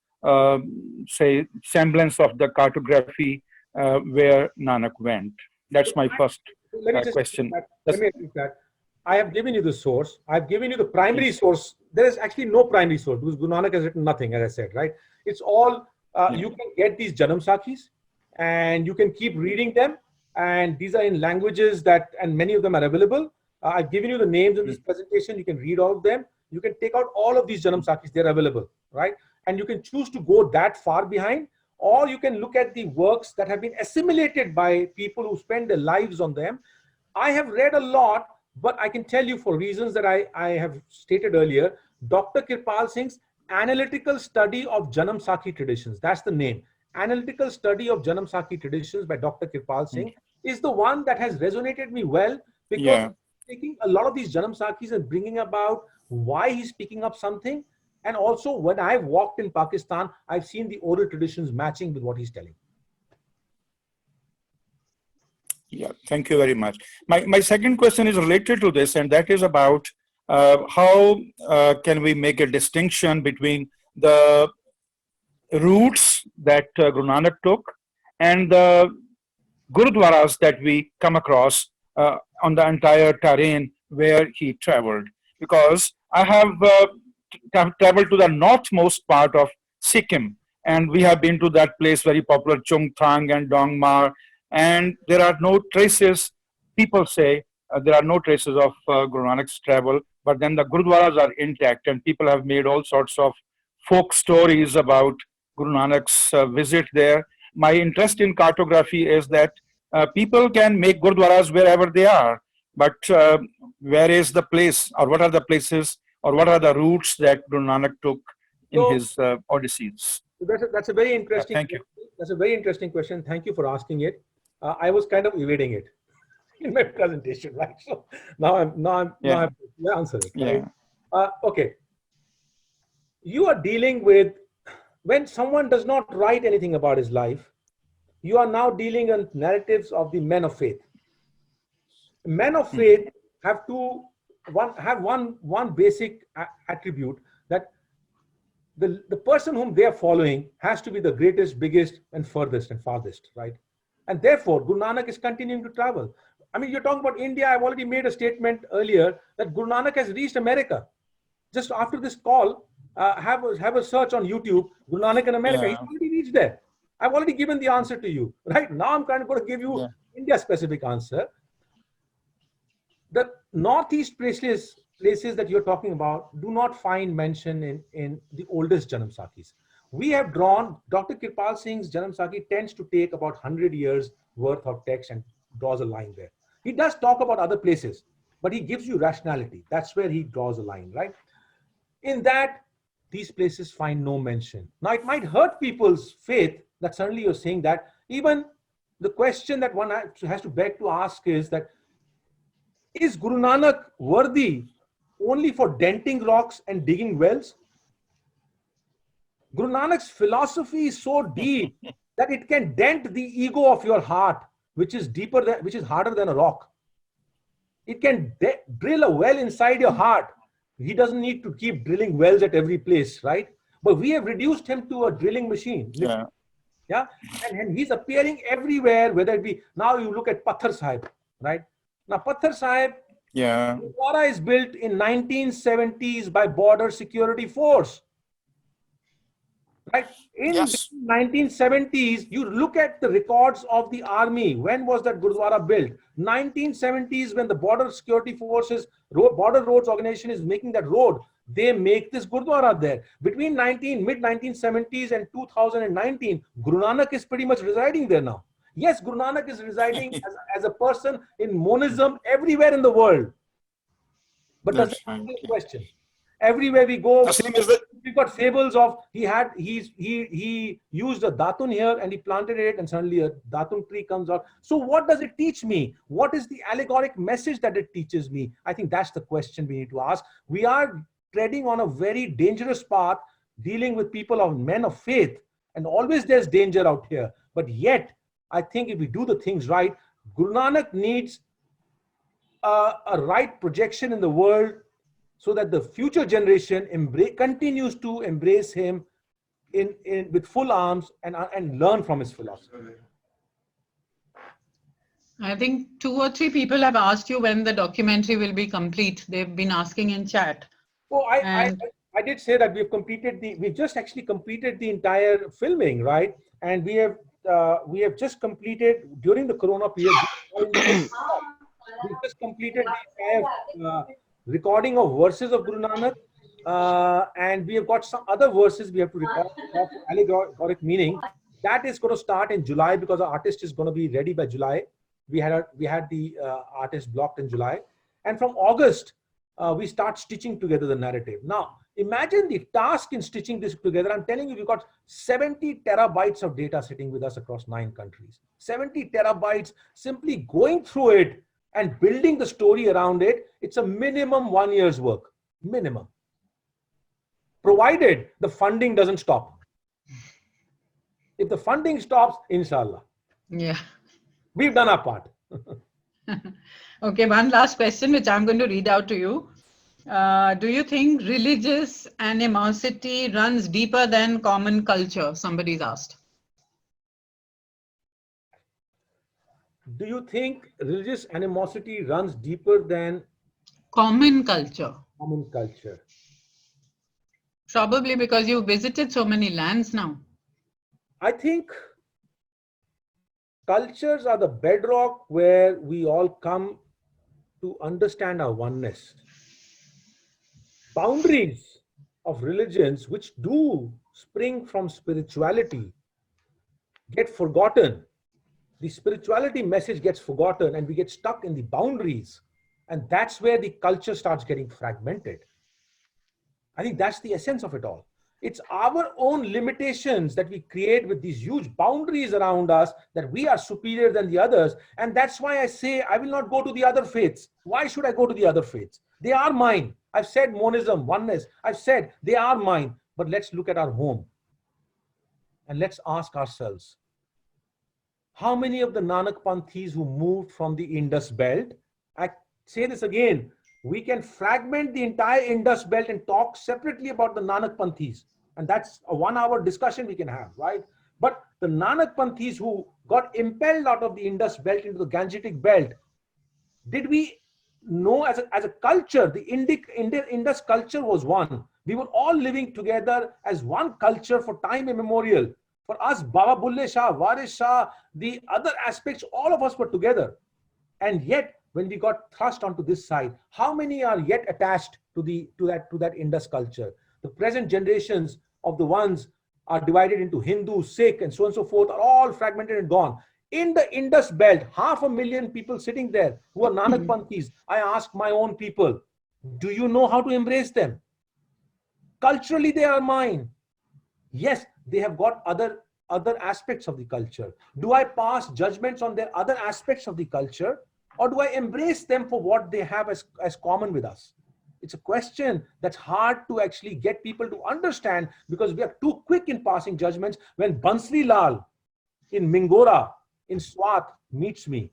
[SPEAKER 6] say, semblance of the cartography where Nanak went? That's my first question.
[SPEAKER 1] Let me repeat that. I have given you the source. I've given you the primary source. There is actually no primary source because Guru Nanak has written nothing, as I said, right? It's all, you can get these Janam Sakhis and you can keep reading them. And these are in languages that, and many of them are available. I've given you the names in this presentation. You can read all of them. You can take out all of these Janam Sakhis. They're available, right? And you can choose to go that far behind, or you can look at the works that have been assimilated by people who spend their lives on them. I have read a lot, but I can tell you for reasons that I have stated earlier, Dr. Kirpal Singh's Analytical Study of Janam Sakhi Traditions, that's the name. Analytical Study of Janam Sakhi Traditions by Dr. Kirpal Singh is the one that has resonated me well, because taking a lot of these Janam Sakhis and bringing about why he's picking up something. And also when I've walked in Pakistan, I've seen the oral traditions matching with what he's telling.
[SPEAKER 6] Yeah, thank you very much. My second question is related to this, and that is about how can we make a distinction between the routes that Guru Nanak took and the Gurudwaras that we come across on the entire terrain where he traveled. Because I have traveled to the northmost part of Sikkim, And we have been to that place, very popular, Chung Thang and Dong Mar, and there are no traces, people say, there are no traces of Guru Nanak's travel, but then the Gurudwaras are intact, and people have made all sorts of folk stories about Guru Nanak's visit there. My interest in cartography is that people can make Gurudwaras wherever they are, but where is the place, or what are the places, or what are the routes that Guru Nanak took in
[SPEAKER 1] So-
[SPEAKER 6] his Odysseys?
[SPEAKER 1] That's a very interesting.
[SPEAKER 6] thank you.
[SPEAKER 1] That's a very interesting question. Thank you for asking it. I was kind of evading it in my presentation, right? So now I'm answering.
[SPEAKER 6] Yeah.
[SPEAKER 1] Okay. You are dealing with, when someone does not write anything about his life, you are now dealing in narratives of the men of faith. Men of faith have one basic attribute, that the person whom they are following has to be the greatest, biggest, and furthest and farthest, right? And therefore, Guru Nanak is continuing to travel. I mean, you're talking about India. I've already made a statement earlier that Guru Nanak has reached America. Just after this call, have a search on YouTube, Guru Nanak in America.
[SPEAKER 6] Yeah.
[SPEAKER 1] He's already reached there. I've already given the answer to you, right? Now I'm going to give you India-specific answer. The northeast places that you're talking about do not find mention in the oldest Janam Sakhis. We have drawn, Dr. Kirpal Singh's Janam Sakhi tends to take about 100 years worth of text and draws a line there. He does talk about other places, but he gives you rationality. That's where he draws a line, right? In that, these places find no mention. Now, it might hurt people's faith that suddenly you're saying that. Even the question that one has to beg to ask is that, is Guru Nanak worthy only for denting rocks and digging wells? Guru Nanak's philosophy is so deep that it can dent the ego of your heart, which is harder than a rock. It can drill a well inside your heart. He doesn't need to keep drilling wells at every place, right? But we have reduced him to a drilling machine.
[SPEAKER 6] Yeah.
[SPEAKER 1] Yeah. And he's appearing everywhere, whether it be, now you look at Pathar Sahib, right? Now, Pathar Sahib,
[SPEAKER 6] Yeah.
[SPEAKER 1] Gurdwara is built in 1970s by Border Security Force. Right? In
[SPEAKER 6] Yes.
[SPEAKER 1] the 1970s, you look at the records of the army. When was that Gurdwara built? 1970s, when the Border Security Forces, Border Roads Organization is making that road, they make this Gurdwara there. Between mid-1970s and 2019, Guru Nanak is pretty much residing there now. Yes, Guru Nanak is residing as a person in monism everywhere in the world. But that's the question. Everywhere we go, we've got fables of he used a datun here and he planted it and suddenly a datun tree comes out. So what does it teach me? What is the allegoric message that it teaches me? I think that's the question we need to ask. We are treading on a very dangerous path, dealing with people of men of faith, and always there's danger out here. But yet, I think if we do the things right, Guru Nanak needs a right projection in the world, so that the future generation continues to embrace him with full arms and learn from his philosophy.
[SPEAKER 4] I think 2 or 3 people have asked you when the documentary will be complete. They've been asking in chat.
[SPEAKER 1] Oh, I did say that we've just actually completed the entire filming, right? And we have just completed during the Corona period. We just completed the entire recording of verses of Guru Nanak, and we have got some other verses we have to record of allegoric meaning. That is going to start in July because our artist is going to be ready by July. We had the artist blocked in July, and from August we start stitching together the narrative. Now, imagine the task in stitching this together. I'm telling you, we've got 70 terabytes of data sitting with us across 9 countries. 70 terabytes, simply going through it and building the story around it. It's a minimum 1 year's work, minimum. Provided the funding doesn't stop. If the funding stops, inshallah.
[SPEAKER 4] Yeah.
[SPEAKER 1] We've done our part.
[SPEAKER 4] Okay, one last question, which I'm going to read out to you. Do you think religious animosity runs deeper than common culture? Somebody's asked.
[SPEAKER 1] Do you think religious animosity runs deeper than
[SPEAKER 4] Common culture.
[SPEAKER 1] common culture?
[SPEAKER 4] Probably because you visited so many lands now.
[SPEAKER 1] I think cultures are the bedrock where we all come to understand our oneness. Boundaries of religions, which do spring from spirituality, get forgotten. The spirituality message gets forgotten and we get stuck in the boundaries. And that's where the culture starts getting fragmented. I think that's the essence of it all. It's our own limitations that we create with these huge boundaries around us, that we are superior than the others. And that's why I say I will not go to the other faiths. Why should I go to the other faiths? They are mine. I've said monism, oneness. I've said they are mine. But let's look at our home. And let's ask ourselves, how many of the Nanak Panthis who moved from the Indus belt, I say this again, we can fragment the entire Indus belt and talk separately about the Nanak Panthis. And that's a 1 hour discussion we can have, right? But the Nanak Panthis who got impelled out of the Indus belt into the Gangetic belt, did we know as a culture, the Indus culture was one. We were all living together as one culture for time immemorial. For us, Baba Bulle Shah, Waris Shah, the other aspects, all of us were together. And yet, when we got thrust onto this side, how many are yet attached to that Indus culture? The present generations of the ones are divided into Hindu, Sikh, and so on and so forth, are all fragmented and gone. In the Indus belt, 500,000 people sitting there who are Nanak Panthis. I ask my own people, do you know how to embrace them? Culturally, they are mine. Yes, they have got other aspects of the culture. Do I pass judgments on their other aspects of the culture, or do I embrace them for what they have as common with us? It's a question that's hard to actually get people to understand, because we are too quick in passing judgments. When Bansri Lal in Mingora, in Swat meets me,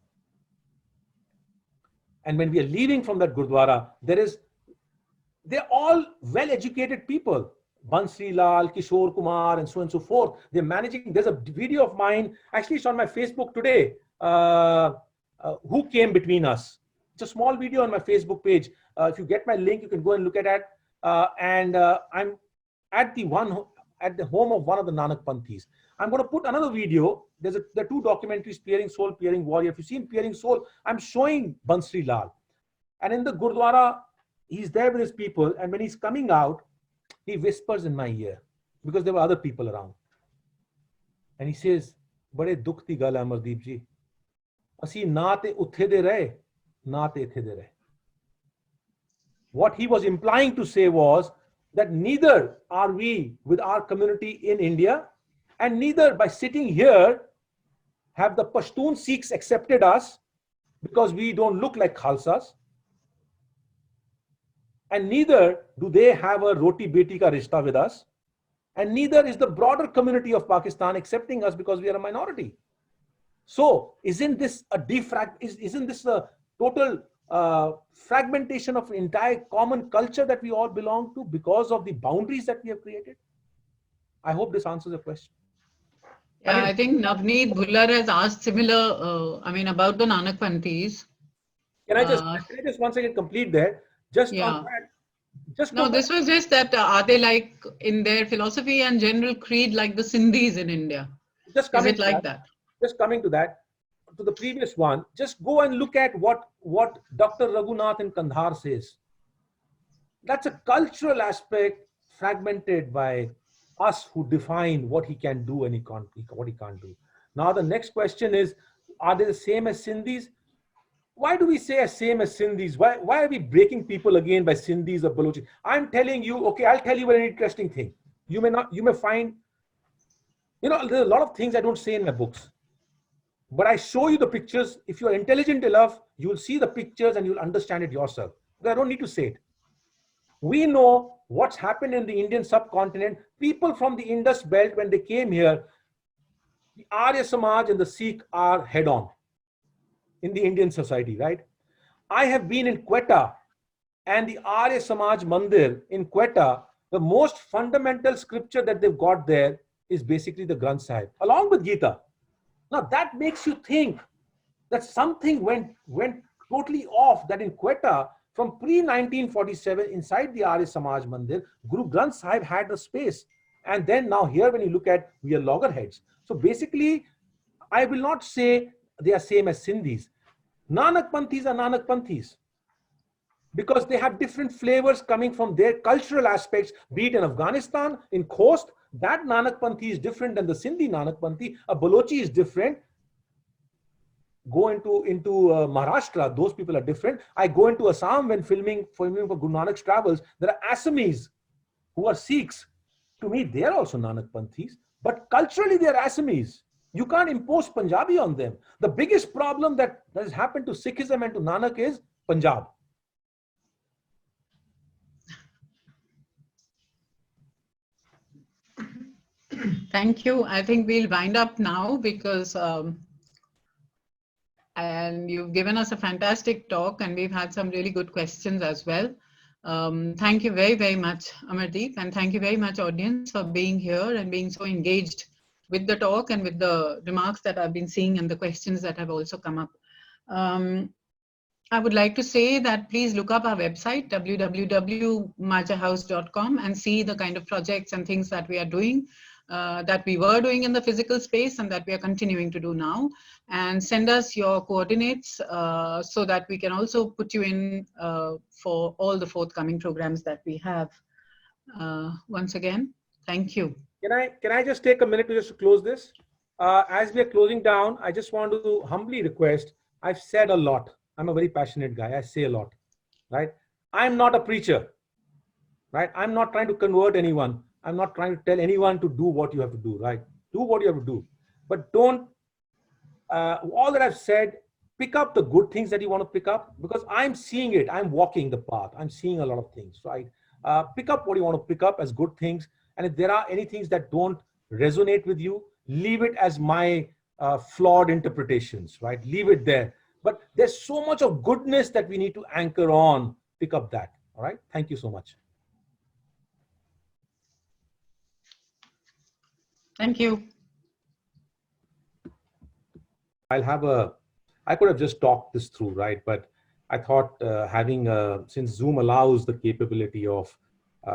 [SPEAKER 1] and when we are leaving from that Gurdwara, they're all well-educated people. Bansri Lal, Kishore Kumar, and so on and so forth. They're managing. There's a video of mine, actually it's on my Facebook today, who came between us. It's a small video on my Facebook page. If you get my link, you can go and look at it. I'm at the home of one of the Nanak Panthis. I'm going to put another video. There are 2 documentaries, Peering Soul, Peering Warrior. If you've seen Peering Soul, I'm showing Bansri Lal. And in the Gurdwara, he's there with his people. And when he's coming out, he whispers in my ear, because there were other people around. And he says, "Bade dukh di gal hai Amardeep ji. Asi na te uthe de rahe, na te ithe de rahe." What he was implying to say was that neither are we with our community in India, and neither by sitting here have the Pashtun Sikhs accepted us because we don't look like Khalsas. And neither do they have a roti beti ka rishta with us. And neither is the broader community of Pakistan accepting us because we are a minority. So isn't this a total fragmentation of entire common culture that we all belong to because of the boundaries that we have created? I hope this answers the question.
[SPEAKER 4] Yeah, I think Navneet Bhullar has asked similar, about the Nanak Panthis.
[SPEAKER 1] Can I just once again complete there? Just
[SPEAKER 4] Yeah.
[SPEAKER 1] Just
[SPEAKER 4] No, this was just that are they like in their philosophy and general creed like the Sindhis in India?
[SPEAKER 1] Just
[SPEAKER 4] Is it like that?
[SPEAKER 1] Just coming to that, to the previous one, just go and look at what Dr. Raghunath in Kandhar says. That's a cultural aspect fragmented by us who define what he can do and what he can't do. Now the next question is, are they the same as Sindhis? Why do we say same as Sindhis? Why are we breaking people again by Sindhis or Balochi? I'm telling you, okay, I'll tell you an interesting thing. You may find, there's a lot of things I don't say in my books, but I show you the pictures. If you're intelligent enough, you'll see the pictures and you'll understand it yourself. But I don't need to say it. We know what's happened in the Indian subcontinent. People from the Indus belt, when they came here, the Arya Samaj and the Sikh are head on in the Indian society, right? I have been in Quetta, and the Arya Samaj Mandir in Quetta, the most fundamental scripture that they've got there is basically the Granth Sahib, along with Gita. Now that makes you think that something went totally off, that in Quetta, from pre-1947, inside the Arya Samaj Mandir, Guru Granth Sahib had a space. And then now here, when you look at, we are loggerheads. So basically, I will not say they are same as Sindhis. Nanak Panthis are Nanak Panthis, because they have different flavors coming from their cultural aspects, be it in Afghanistan, in Khost, that Nanak Panthi is different than the Sindhi Nanak Panthi. A Balochi is different. Go into Maharashtra, those people are different. I go into Assam when filming for Guru Nanak's travels, there are Assamese who are Sikhs. To me, they are also Nanak Panthis, but culturally they are Assamese. You can't impose Punjabi on them. The biggest problem that has happened to Sikhism and to Nanak is Punjab.
[SPEAKER 4] Thank you. I think we'll wind up now because and you've given us a fantastic talk and we've had some really good questions as well. Thank you very, very much, Amardeep, and thank you very much, audience, for being here and being so engaged with the talk and with the remarks that I've been seeing and the questions that have also come up. I would like to say that please look up our website, www.marjahouse.com, and see the kind of projects and things that we are doing, that we were doing in the physical space and that we are continuing to do now. And send us your coordinates so that we can also put you in for all the forthcoming programs that we have. Once again, thank you.
[SPEAKER 1] Can I just take a minute to just close this? As we are closing down, I just want to humbly request, I've said a lot. I'm a very passionate guy. I say a lot, right? I'm not a preacher, right? I'm not trying to convert anyone. I'm not trying to tell anyone to do what you have to do, right? Do what you have to do. But don't, all that I've said, pick up the good things that you want to pick up, because I'm seeing it. I'm walking the path. I'm seeing a lot of things, right? Pick up what you want to pick up as good things. And if there are any things that don't resonate with you, leave it as my flawed interpretations, right? Leave it there. But there's so much of goodness that we need to anchor on. Pick up that. All right. Thank you so much.
[SPEAKER 4] Thank you.
[SPEAKER 1] I could have just talked this through, right? But I thought since Zoom allows the capability of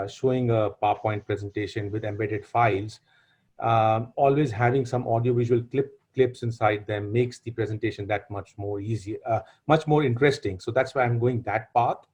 [SPEAKER 1] showing a PowerPoint presentation with embedded files, always having some audiovisual clips inside them makes the presentation that much more easy, much more interesting. So that's why I'm going that path.